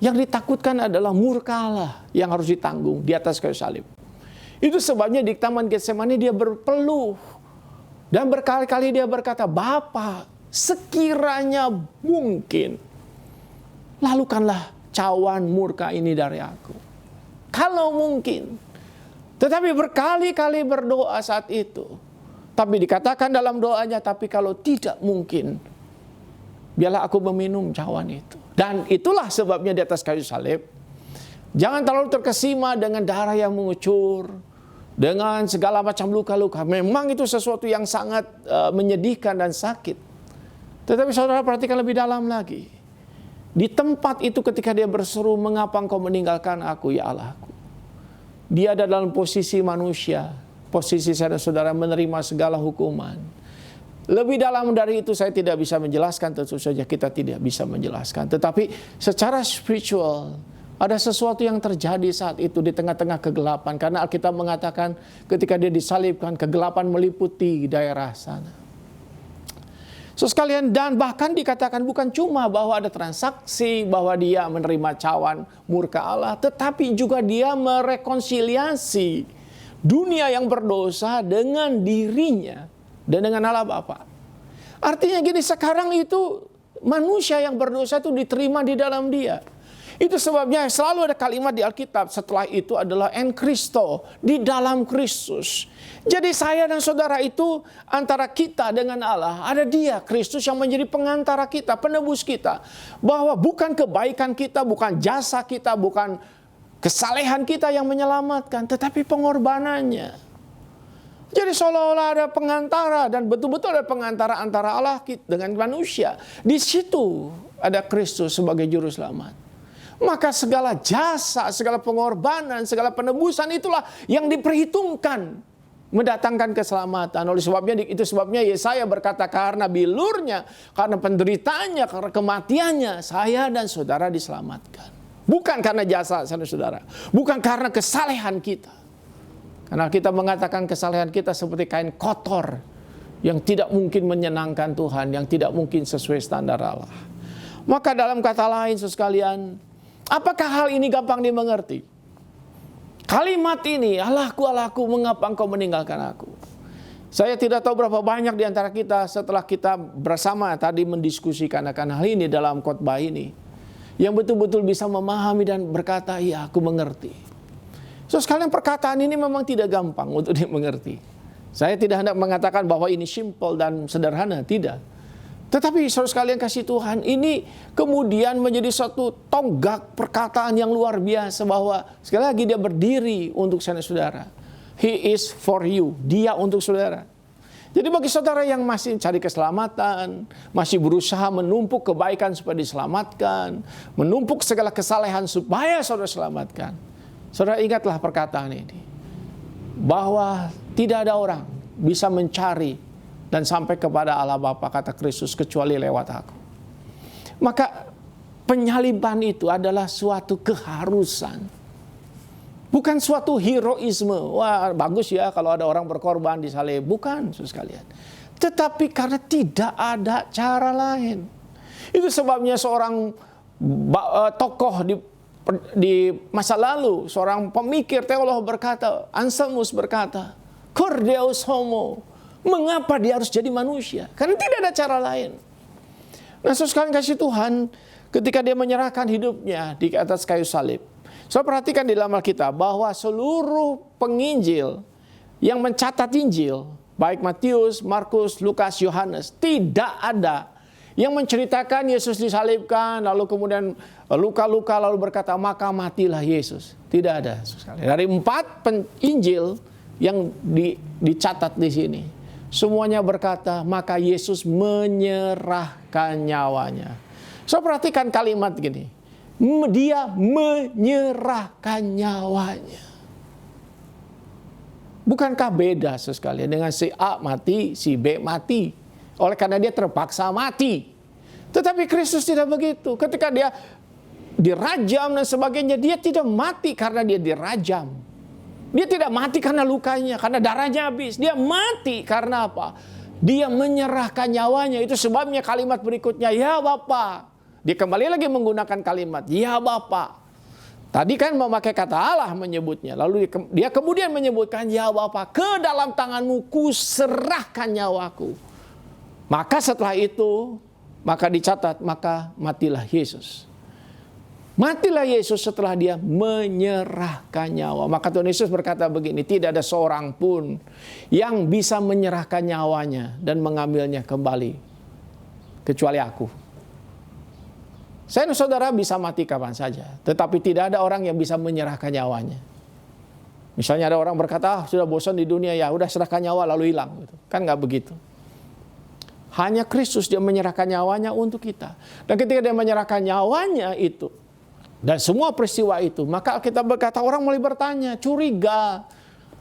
Yang ditakutkan adalah murka Allah yang harus ditanggung di atas kayu salib. Itu sebabnya di Taman Getsemani dia berpeluh. Dan berkali-kali dia berkata, Bapa, sekiranya mungkin, lalukanlah cawan murka ini dari aku. Kalau mungkin. Tetapi berkali-kali berdoa saat itu. Tapi dikatakan dalam doanya, tapi kalau tidak mungkin, biarlah aku meminum cawan itu. Dan itulah sebabnya di atas kayu salib, jangan terlalu terkesima dengan darah yang mengucur, dengan segala macam luka-luka. Memang itu sesuatu yang sangat menyedihkan dan sakit. Tetapi saudara perhatikan lebih dalam lagi. Di tempat itu ketika dia berseru, mengapa engkau meninggalkan aku ya Allahku? Dia ada dalam posisi manusia, posisi saya dan saudara menerima segala hukuman. Lebih dalam dari itu saya tidak bisa menjelaskan, tentu saja kita tidak bisa menjelaskan. Tetapi secara spiritual, ada sesuatu yang terjadi saat itu di tengah-tengah kegelapan. Karena Alkitab mengatakan ketika dia disalibkan, kegelapan meliputi daerah sana. So sekalian, dan bahkan dikatakan bukan cuma bahwa ada transaksi, bahwa dia menerima cawan murka Allah, tetapi juga dia merekonsiliasi dunia yang berdosa dengan dirinya dan dengan Allah Bapa. Artinya gini, sekarang itu manusia yang berdosa itu diterima di dalam dia. Itu sebabnya selalu ada kalimat di Alkitab setelah itu adalah en Christo, di dalam Kristus. Jadi saya dan saudara itu antara kita dengan Allah, ada dia Kristus yang menjadi pengantara kita, penebus kita. Bahwa bukan kebaikan kita, bukan jasa kita, bukan kesalehan kita yang menyelamatkan, tetapi pengorbanannya. Jadi seolah-olah ada pengantara, dan betul-betul ada pengantara antara Allah dengan manusia. Di situ ada Kristus sebagai juru selamat. Maka segala jasa, segala pengorbanan, segala penebusan itulah yang diperhitungkan mendatangkan keselamatan. Oleh sebabnya itu sebabnya Yesaya berkata, karena bilurnya, karena penderitaannya, karena kematiannya, saya dan saudara diselamatkan. Bukan karena jasa saya dan saudara, bukan karena kesalehan kita. Karena kita mengatakan kesalehan kita seperti kain kotor yang tidak mungkin menyenangkan Tuhan, yang tidak mungkin sesuai standar Allah. Maka dalam kata lain, sekalian, apakah hal ini gampang dimengerti? Kalimat ini, Allahku, Allahku, mengapa engkau meninggalkan aku? Saya tidak tahu berapa banyak di antara kita setelah kita bersama tadi mendiskusikan akan hal ini dalam khotbah ini, yang betul-betul bisa memahami dan berkata, iya aku mengerti. So sekalian, perkataan ini memang tidak gampang untuk dimengerti. Saya tidak hendak mengatakan bahwa ini simple dan sederhana, tidak. Tetapi saudara sekalian kasih Tuhan, ini kemudian menjadi satu tonggak perkataan yang luar biasa, bahwa sekali lagi dia berdiri untuk saudara. He is for you. Dia untuk saudara. Jadi bagi saudara yang masih cari keselamatan, masih berusaha menumpuk kebaikan supaya diselamatkan, menumpuk segala kesalehan supaya saudara selamatkan, saudara ingatlah perkataan ini, bahwa tidak ada orang bisa mencari dan sampai kepada Allah Bapa, kata Kristus, kecuali lewat aku. Maka penyaliban itu adalah suatu keharusan. Bukan suatu heroisme. Wah bagus ya kalau ada orang berkorban disalib. Bukan, saudara sekalian. Tetapi karena tidak ada cara lain. Itu sebabnya seorang tokoh di masa lalu, seorang pemikir teolog berkata, Anselmus berkata, Cur Deus homo. Mengapa dia harus jadi manusia? Karena tidak ada cara lain. Nah, saudara kasih Tuhan, ketika dia menyerahkan hidupnya di atas kayu salib, saudara perhatikan di dalam Alkitab bahwa seluruh penginjil yang mencatat Injil, baik Matius, Markus, Lukas, Yohanes, tidak ada yang menceritakan Yesus disalibkan, lalu kemudian luka-luka, lalu berkata, maka matilah Yesus. Tidak ada. Dari 4 Injil yang dicatat di sini, semuanya berkata, maka Yesus menyerahkan nyawanya. So perhatikan kalimat gini, dia menyerahkan nyawanya. Bukankah beda sekalian dengan si A mati, si B mati, oleh karena dia terpaksa mati. Tetapi Kristus tidak begitu. Ketika dia dirajam dan sebagainya, dia tidak mati karena dia dirajam. Dia tidak mati karena lukanya, karena darahnya habis. Dia mati karena apa? Dia menyerahkan nyawanya. Itu sebabnya kalimat berikutnya, ya Bapa. Dia kembali lagi menggunakan kalimat, ya Bapa. Tadi kan memakai kata Allah menyebutnya. Lalu dia kemudian menyebutkan, ya Bapa, ke dalam tanganmu kuserahkan nyawaku. Maka setelah itu, maka dicatat, maka matilah Yesus. Matilah Yesus setelah dia menyerahkan nyawa. Maka Tuhan Yesus berkata begini, tidak ada seorang pun yang bisa menyerahkan nyawanya dan mengambilnya kembali, kecuali aku. Saya dan saudara bisa mati kapan saja, tetapi tidak ada orang yang bisa menyerahkan nyawanya. Misalnya ada orang berkata, sudah bosan di dunia, ya udah serahkan nyawa lalu hilang. Kan nggak begitu. Hanya Kristus dia menyerahkan nyawanya untuk kita. Dan ketika dia menyerahkan nyawanya itu, dan semua peristiwa itu, maka kita berkata, orang mulai bertanya, curiga.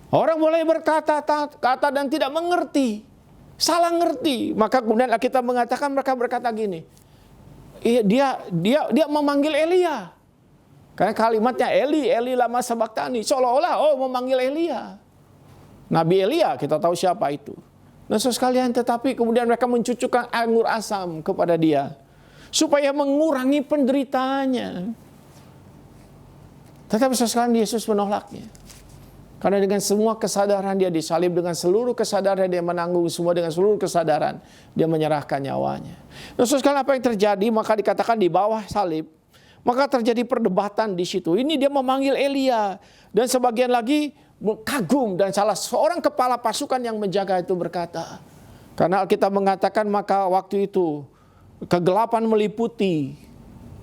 Orang mulai berkata dan tidak mengerti. Salah ngerti. Maka kemudian kita mengatakan, mereka berkata gini, dia memanggil Elia. Karena kalimatnya Eli lama sabaktani. Seolah-olah memanggil Elia. Nabi Elia, kita tahu siapa itu. Nah sekalian, tetapi kemudian mereka mencucukkan anggur asam kepada dia. Supaya mengurangi penderitaannya. Tetapi sekalian Yesus menolaknya. Karena dengan semua kesadaran dia disalib, dengan seluruh kesadaran dia menanggung semua, dengan seluruh kesadaran dia menyerahkan nyawanya. Nah sekalian apa yang terjadi? Maka dikatakan di bawah salib, maka terjadi perdebatan di situ. Ini dia memanggil Elia. Dan sebagian lagi kagum, dan salah seorang kepala pasukan yang menjaga itu berkata, karena Alkitab mengatakan maka waktu itu kegelapan meliputi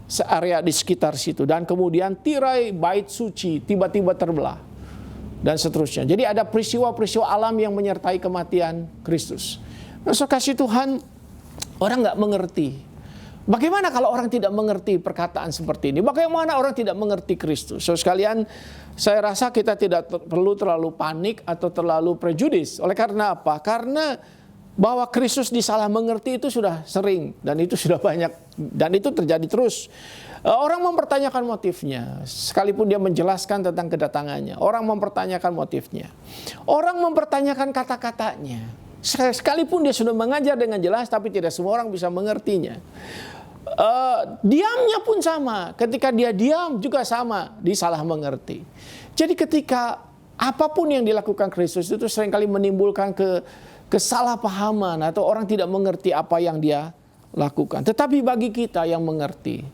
searea di sekitar situ, dan kemudian tirai bait suci tiba-tiba terbelah dan seterusnya. Jadi ada peristiwa-peristiwa alam yang menyertai kematian Kristus. Nah, kasih Tuhan, orang nggak mengerti. Bagaimana kalau orang tidak mengerti perkataan seperti ini? Bagaimana orang tidak mengerti Kristus? So sekalian, saya rasa kita tidak perlu terlalu panik atau terlalu prejudis. Oleh karena apa? Karena bahwa Kristus disalah mengerti itu sudah sering, dan itu sudah banyak, dan itu terjadi terus. Orang mempertanyakan motifnya, sekalipun dia menjelaskan tentang kedatangannya. Orang mempertanyakan motifnya. Orang mempertanyakan kata-katanya. Sekalipun dia sudah mengajar dengan jelas, tapi tidak semua orang bisa mengertinya. Diamnya pun sama. Ketika dia diam juga sama, disalah mengerti. Jadi ketika apapun yang dilakukan Kristus itu seringkali menimbulkan kesalahpahaman, atau orang tidak mengerti apa yang dia lakukan. Tetapi bagi kita yang mengerti,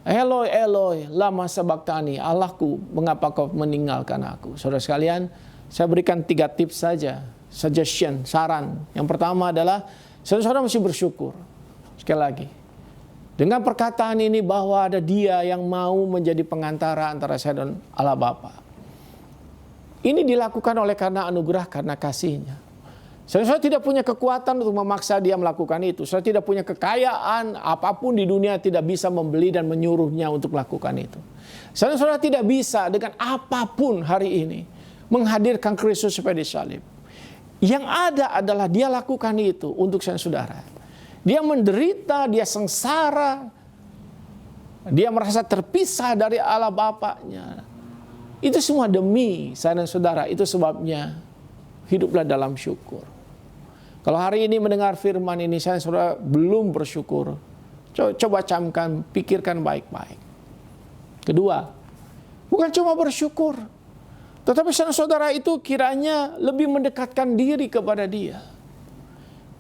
Eloi, Eloi, lama sabaktani, Allahku, mengapa kau meninggalkan aku? Saudara sekalian, saya berikan 3 tips saja, suggestion, saran. Yang pertama adalah, saudara mesti bersyukur. Sekali lagi, dengan perkataan ini bahwa ada Dia yang mau menjadi pengantara antara saya dan Allah Bapa. Ini dilakukan oleh karena anugerah, karena kasih-Nya. Saya tidak punya kekuatan untuk memaksa dia melakukan itu. Saya tidak punya kekayaan, apapun di dunia tidak bisa membeli dan menyuruhnya untuk melakukan itu. Saudara tidak bisa dengan apapun hari ini menghadirkan Kristus supaya disalib. Yang ada adalah dia lakukan itu untuk saudara. Dia menderita, dia sengsara, dia merasa terpisah dari Allah Bapaknya. Itu semua demi saya dan saudara. Itu sebabnya hiduplah dalam syukur. Kalau hari ini mendengar firman ini, saya saudara belum bersyukur, coba camkan, pikirkan baik-baik. Kedua, bukan cuma bersyukur, tetapi saudara itu kiranya lebih mendekatkan diri kepada Dia.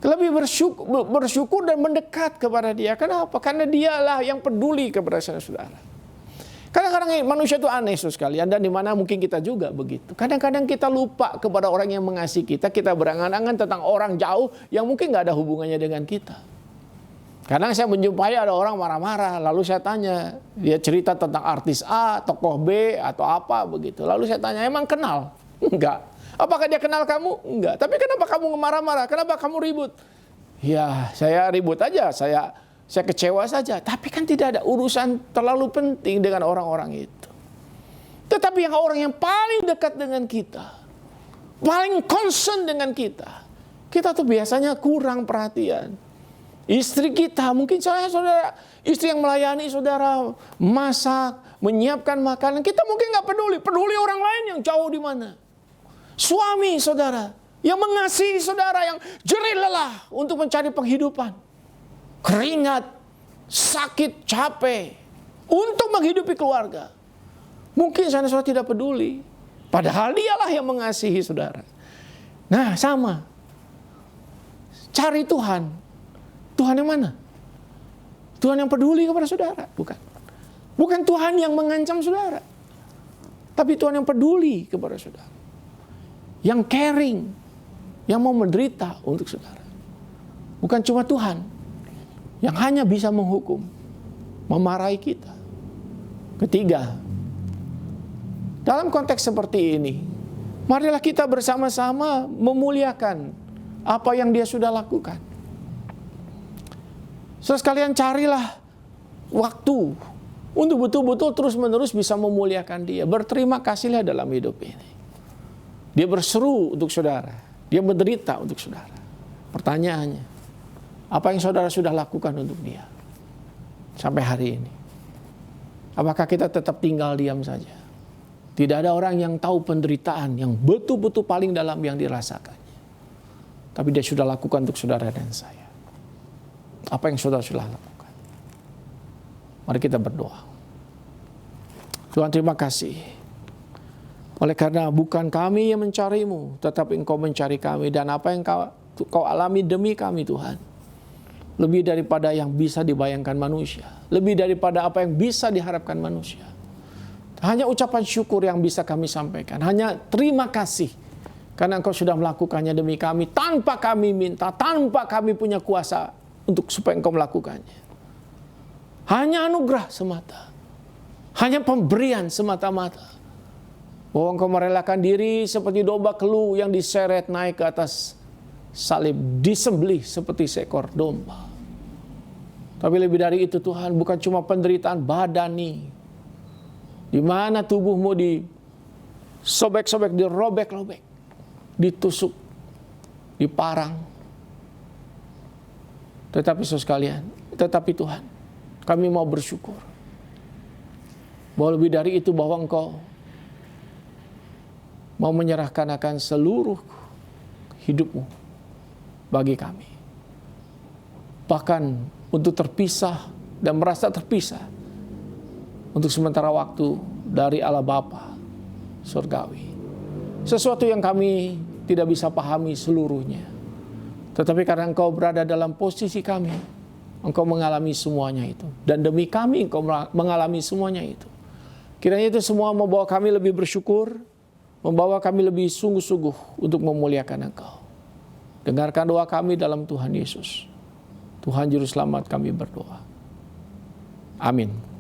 Lebih bersyukur dan mendekat kepada Dia. Kenapa? Karena Dialah yang peduli kepada saudara. Kadang-kadang manusia itu aneh sekalian, dan di mana mungkin kita juga begitu. Kadang-kadang kita lupa kepada orang yang mengasihi kita, kita berangan-angan tentang orang jauh yang mungkin nggak ada hubungannya dengan kita. Kadang saya menjumpai ada orang marah-marah, lalu saya tanya, dia cerita tentang artis A, tokoh B, atau apa begitu. Lalu saya tanya, emang kenal? Enggak. Apakah dia kenal kamu? Enggak. Tapi kenapa kamu marah-marah? Kenapa kamu ribut? Ya, saya ribut aja, saya kecewa saja. Tapi kan tidak ada urusan terlalu penting dengan orang-orang itu. Tetapi orang yang paling dekat dengan kita, paling concern dengan kita tuh biasanya kurang perhatian. Istri kita, mungkin saudara, istri yang melayani saudara, masak, menyiapkan makanan, kita mungkin nggak peduli orang lain yang jauh di mana. Suami saudara, yang mengasihi saudara, yang jerih lelah untuk mencari penghidupan. Keringat, sakit, capek untuk menghidupi keluarga. Mungkin saudara tidak peduli, padahal Dialah yang mengasihi saudara. Nah, sama. Cari Tuhan. Tuhan yang mana? Tuhan yang peduli kepada saudara, bukan? Bukan Tuhan yang mengancam saudara, tapi Tuhan yang peduli kepada saudara, yang caring, yang mau menderita untuk saudara. Bukan cuma Tuhan yang hanya bisa menghukum, memarahi kita. Ketiga, dalam konteks seperti ini, marilah kita bersama-sama memuliakan apa yang Dia sudah lakukan. Saudara sekalian, carilah waktu untuk betul-betul terus-menerus bisa memuliakan Dia. Berterima kasihlah dalam hidup ini. Dia berseru untuk saudara, Dia menderita untuk saudara. Pertanyaannya, apa yang saudara sudah lakukan untuk Dia sampai hari ini? Apakah kita tetap tinggal diam saja? Tidak ada orang yang tahu penderitaan yang betul-betul paling dalam yang dirasakannya. Tapi Dia sudah lakukan untuk saudara dan saya. Apa yang saudara sudah lakukan? Mari kita berdoa. Tuhan, terima kasih. Oleh karena bukan kami yang mencari-Mu, tetapi Engkau mencari kami. Dan apa yang Kau alami demi kami, Tuhan, lebih daripada yang bisa dibayangkan manusia. Lebih daripada apa yang bisa diharapkan manusia. Hanya ucapan syukur yang bisa kami sampaikan. Hanya terima kasih. Karena Engkau sudah melakukannya demi kami. Tanpa kami minta. Tanpa kami punya kuasa supaya Engkau melakukannya. Hanya anugerah semata. Hanya pemberian semata-mata. Bahwa Engkau merelakan diri seperti domba kelu yang diseret naik ke atas salib. Disembelih seperti seekor domba. Tapi lebih dari itu Tuhan, bukan cuma penderitaan badani, di mana tubuhmu disobek-sobek, dirobek-robek, ditusuk, diparang. Tetapi saudara sekalian, tetapi Tuhan, kami mau bersyukur bahwa lebih dari itu, bahwa Engkau mau menyerahkan akan seluruh hidupmu bagi kami. Bahkan untuk terpisah dan merasa terpisah untuk sementara waktu dari Allah Bapa surgawi. Sesuatu yang kami tidak bisa pahami seluruhnya. Tetapi karena Engkau berada dalam posisi kami, Engkau mengalami semuanya itu. Dan demi kami Engkau mengalami semuanya itu. Kiranya itu semua membawa kami lebih bersyukur, membawa kami lebih sungguh-sungguh untuk memuliakan Engkau. Dengarkan doa kami dalam Tuhan Yesus. Tuhan Juru Selamat kami berdoa. Amin.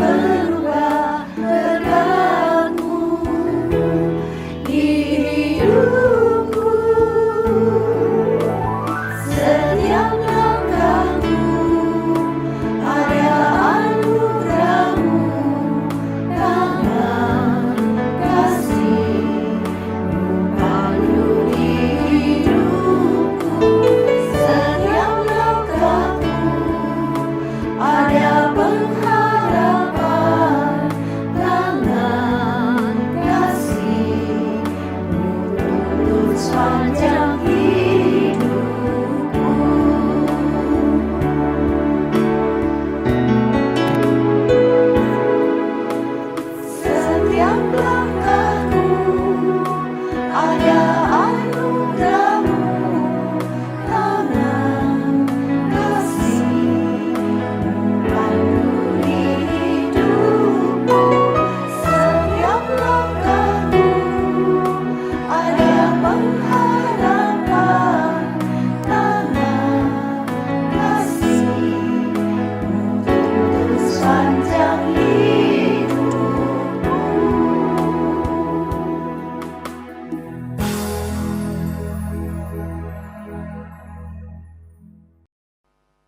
berubah berkat-Mu di hidupku. Setiap langkahku ada anugerah-Mu, tangan kasih-Mu melalui hidupku. Setiap langkahku ada pengharapan, tangan kasih-Mu tuntun sepanjang hidupku. Setiap langkahku ada anugerah-Mu, tangan kasih-Mu melalui hidupku. Setiap langkahku ada pengharapan, tangan kasih-Mu tuntun sepanjang hidupku.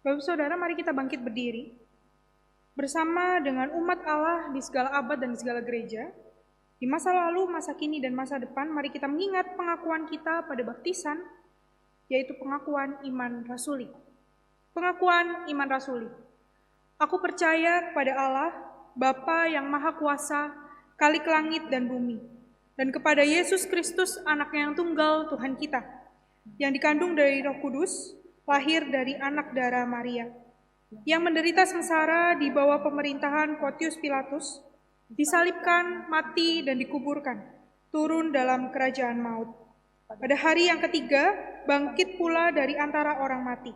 Bapak Saudara, mari kita bangkit berdiri bersama dengan umat Allah di segala abad dan di segala gereja. Di masa lalu, masa kini, dan masa depan, mari kita mengingat pengakuan kita pada baptisan, yaitu pengakuan iman rasuli. Pengakuan iman rasuli. Aku percaya kepada Allah, Bapa yang Maha Kuasa, Khalik langit dan bumi, dan kepada Yesus Kristus, Anaknya yang tunggal, Tuhan kita, yang dikandung dari Roh Kudus, lahir dari anak darah Maria, yang menderita sengsara di bawah pemerintahan Pontius Pilatus, disalibkan, mati, dan dikuburkan, turun dalam kerajaan maut. Pada hari yang ketiga, bangkit pula dari antara orang mati,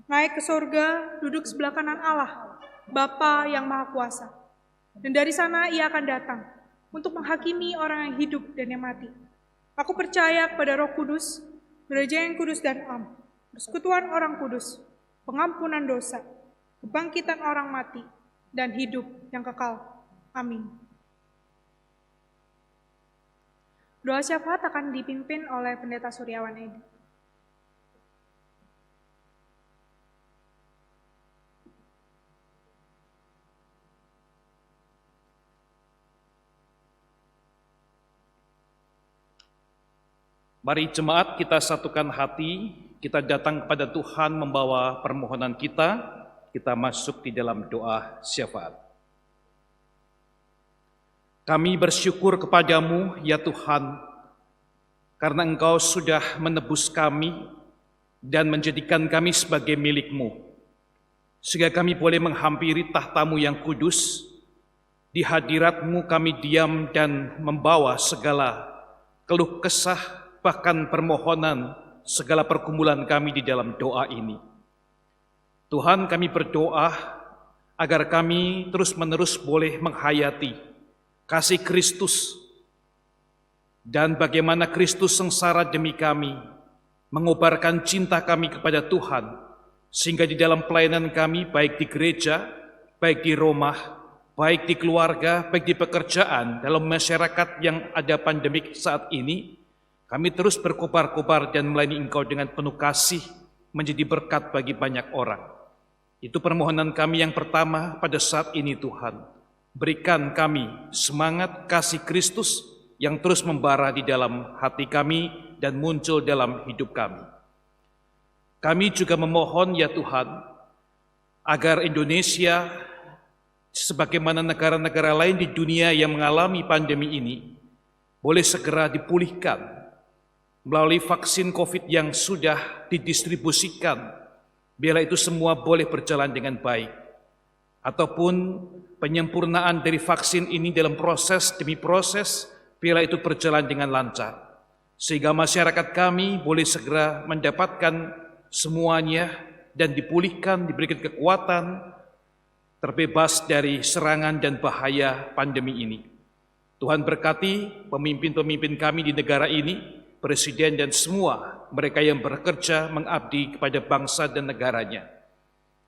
naik ke sorga, duduk sebelah kanan Allah, Bapa yang Maha Kuasa. Dan dari sana Ia akan datang untuk menghakimi orang yang hidup dan yang mati. Aku percaya kepada Roh Kudus, gereja yang kudus dan am, persekutuan orang kudus, pengampunan dosa, kebangkitan orang mati, dan hidup yang kekal. Amin. Doa syafaat akan dipimpin oleh Pendeta Suryawan Edi. Mari jemaat kita satukan hati, kita datang kepada Tuhan membawa permohonan kita masuk di dalam doa syafaat. Kami bersyukur kepadamu, ya Tuhan, karena Engkau sudah menebus kami dan menjadikan kami sebagai milik-Mu, sehingga kami boleh menghampiri tahta-Mu yang kudus. Di hadirat-Mu kami diam dan membawa segala keluh kesah, bahkan permohonan, segala pergumulan kami di dalam doa ini. Tuhan, kami berdoa agar kami terus-menerus boleh menghayati kasih Kristus dan bagaimana Kristus sengsara demi kami, mengobarkan cinta kami kepada Tuhan, sehingga di dalam pelayanan kami, baik di gereja, baik di rumah, baik di keluarga, baik di pekerjaan, dalam masyarakat yang ada pandemik saat ini, kami terus berkobar-kobar dan melayani Engkau dengan penuh kasih, menjadi berkat bagi banyak orang. Itu permohonan kami yang pertama pada saat ini, Tuhan. Berikan kami semangat kasih Kristus yang terus membara di dalam hati kami dan muncul dalam hidup kami. Kami juga memohon, ya Tuhan, agar Indonesia, sebagaimana negara-negara lain di dunia yang mengalami pandemi ini, boleh segera dipulihkan melalui vaksin COVID yang sudah didistribusikan, biarlah itu semua boleh berjalan dengan baik. Ataupun penyempurnaan dari vaksin ini dalam proses demi proses, biarlah itu berjalan dengan lancar. Sehingga masyarakat kami boleh segera mendapatkan semuanya dan dipulihkan, diberikan kekuatan, terbebas dari serangan dan bahaya pandemi ini. Tuhan berkati pemimpin-pemimpin kami di negara ini, Presiden dan semua mereka yang bekerja mengabdi kepada bangsa dan negaranya.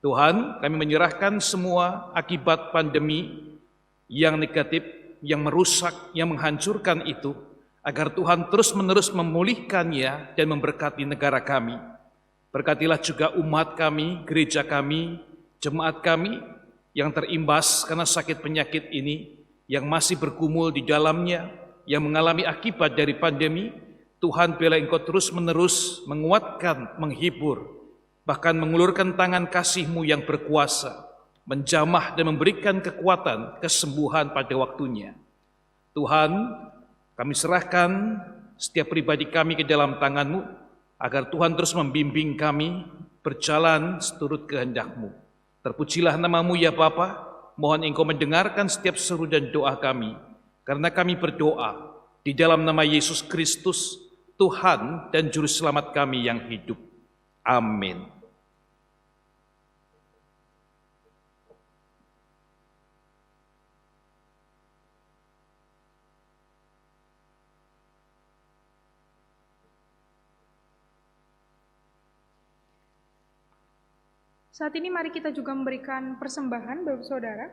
Tuhan, kami menyerahkan semua akibat pandemi yang negatif, yang merusak, yang menghancurkan itu, agar Tuhan terus-menerus memulihkannya dan memberkati negara kami. Berkatilah juga umat kami, gereja kami, jemaat kami yang terimbas karena sakit penyakit ini, yang masih bergumul di dalamnya, yang mengalami akibat dari pandemi. Tuhan, biarlah Engkau terus-menerus menguatkan, menghibur, bahkan mengulurkan tangan kasih-Mu yang berkuasa, menjamah dan memberikan kekuatan, kesembuhan pada waktunya. Tuhan, kami serahkan setiap pribadi kami ke dalam tangan-Mu, agar Tuhan terus membimbing kami berjalan seturut kehendak-Mu. Terpujilah nama-Mu ya Bapa, mohon Engkau mendengarkan setiap seru dan doa kami, karena kami berdoa di dalam nama Yesus Kristus, Tuhan dan Juru Selamat kami yang hidup. Amin. Saat ini mari kita juga memberikan persembahan, Bapak Saudara.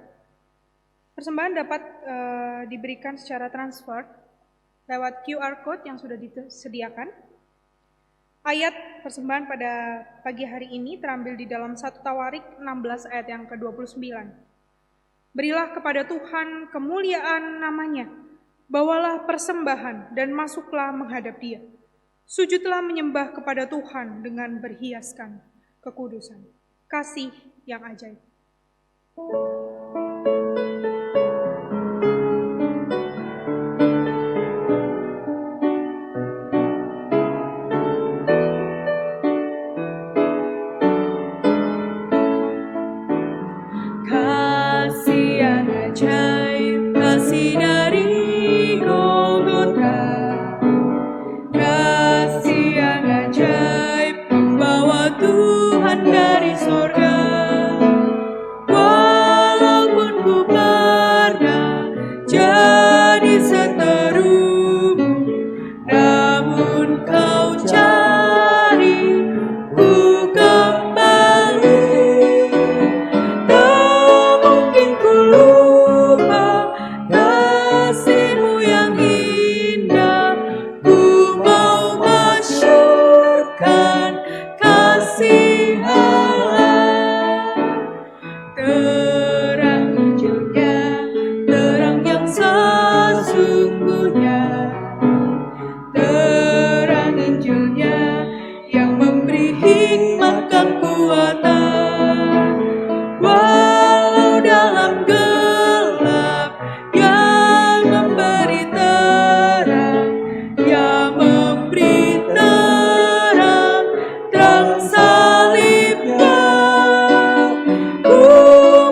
Persembahan dapat diberikan secara transfer lewat QR Code yang sudah disediakan. Ayat persembahan pada pagi hari ini terambil di dalam 1 Tawarik 16 ayat yang ke-29. Berilah kepada Tuhan kemuliaan namanya, bawalah persembahan dan masuklah menghadap Dia. Sujudlah menyembah kepada Tuhan dengan berhiaskan kekudusan. Kasih yang ajaib. Kasih yang ajaib, kasih dari Golgota. Kasih yang ajaib, membawa Tuhan dari sorga. Walaupun ku pernah jadi seterumu, namun kau cari ku kembali. Tak mungkin ku lupa kasih-Mu yang indah. Ku mau masyurkan kasih Allah. Terang Injilnya, terang yang sesungguhnya. Terang Injilnya yang memberi hikmat kekuatan. Walau dalam gelap, yang memberi terang, yang memberi terang, terang salibnya. Ku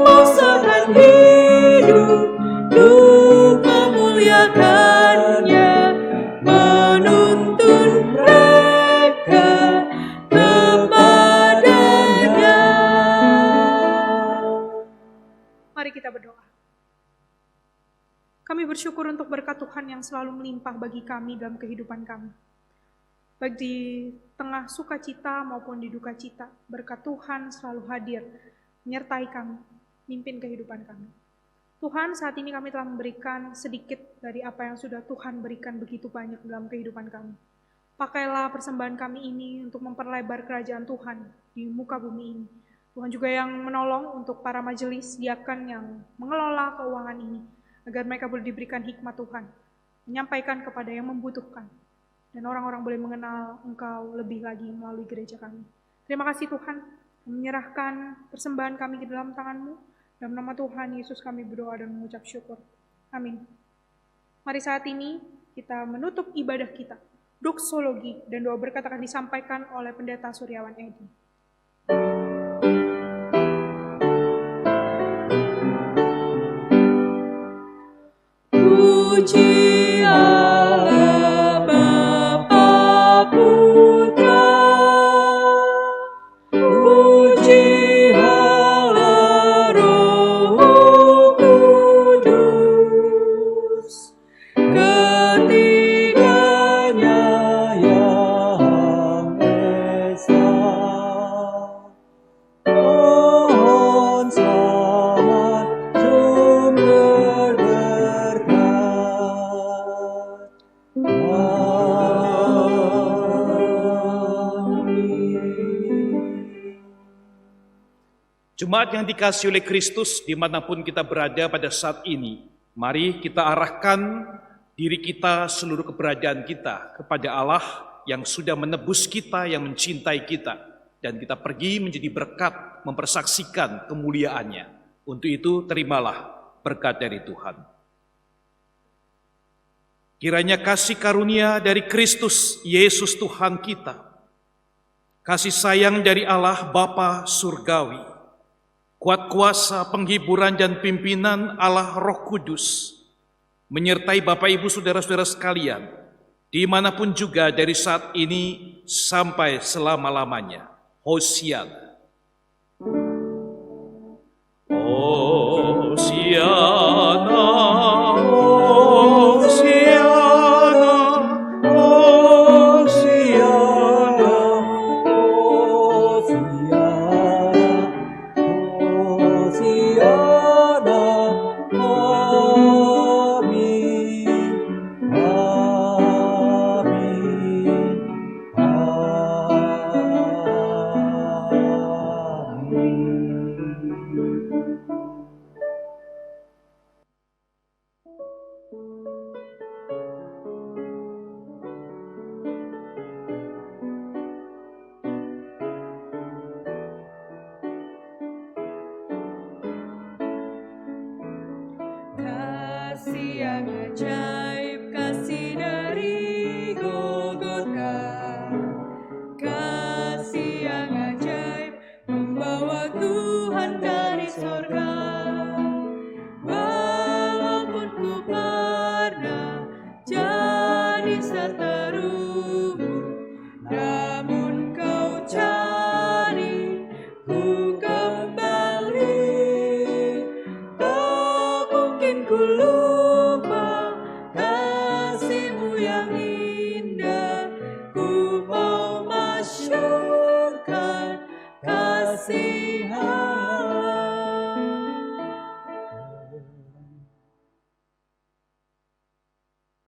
mau serahkan hidup untuk memuliakannya, menuntun mereka kepadanya. Mari kita berdoa. Kami bersyukur untuk berkat Tuhan yang selalu melimpah bagi kami dalam kehidupan kami. Baik di tengah sukacita maupun di duka cita, berkat Tuhan selalu hadir, menyertai kami, mimpin kehidupan kami. Tuhan, saat ini kami telah memberikan sedikit dari apa yang sudah Tuhan berikan begitu banyak dalam kehidupan kami. Pakailah persembahan kami ini untuk memperlebar kerajaan Tuhan di muka bumi ini. Tuhan juga yang menolong untuk para majelis diakan yang mengelola keuangan ini, agar mereka boleh diberikan hikmat Tuhan, menyampaikan kepada yang membutuhkan, dan orang-orang boleh mengenal Engkau lebih lagi melalui gereja kami. Terima kasih Tuhan, menyerahkan persembahan kami ke dalam tangan-Mu. Dalam nama Tuhan Yesus kami berdoa dan mengucap syukur. Amin. Mari saat ini kita menutup ibadah kita. Doksologi dan doa berkat akan disampaikan oleh Pendeta Suryawan Edi. Puji Allah Bapa Putra, puji Allah Roh Kudus, ketiganya yang esa. Mohon selamat sumber Jemaat yang dikasihi oleh Kristus dimanapun kita berada pada saat ini, mari kita arahkan diri kita, seluruh keberadaan kita kepada Allah yang sudah menebus kita, yang mencintai kita. Dan kita pergi menjadi berkat, mempersaksikan kemuliaannya. Untuk itu terimalah berkat dari Tuhan. Kiranya kasih karunia dari Kristus Yesus Tuhan kita, kasih sayang dari Allah Bapa Surgawi, kuat kuasa penghiburan dan pimpinan Allah Roh Kudus, menyertai Bapak Ibu Saudara-saudara sekalian, dimanapun juga dari saat ini sampai selama-lamanya. Hosiana. Hosiana, Hosiana, Hosiana, Hosiana, amin, amin, Kasih yang ajaib, kasih dari Golgota, kasih yang ajaib membawa Tuhan dari sorga. Walaupun ku pernah jadi seterumbu, namun kau cari ku kembali. Tak mungkin ku lupa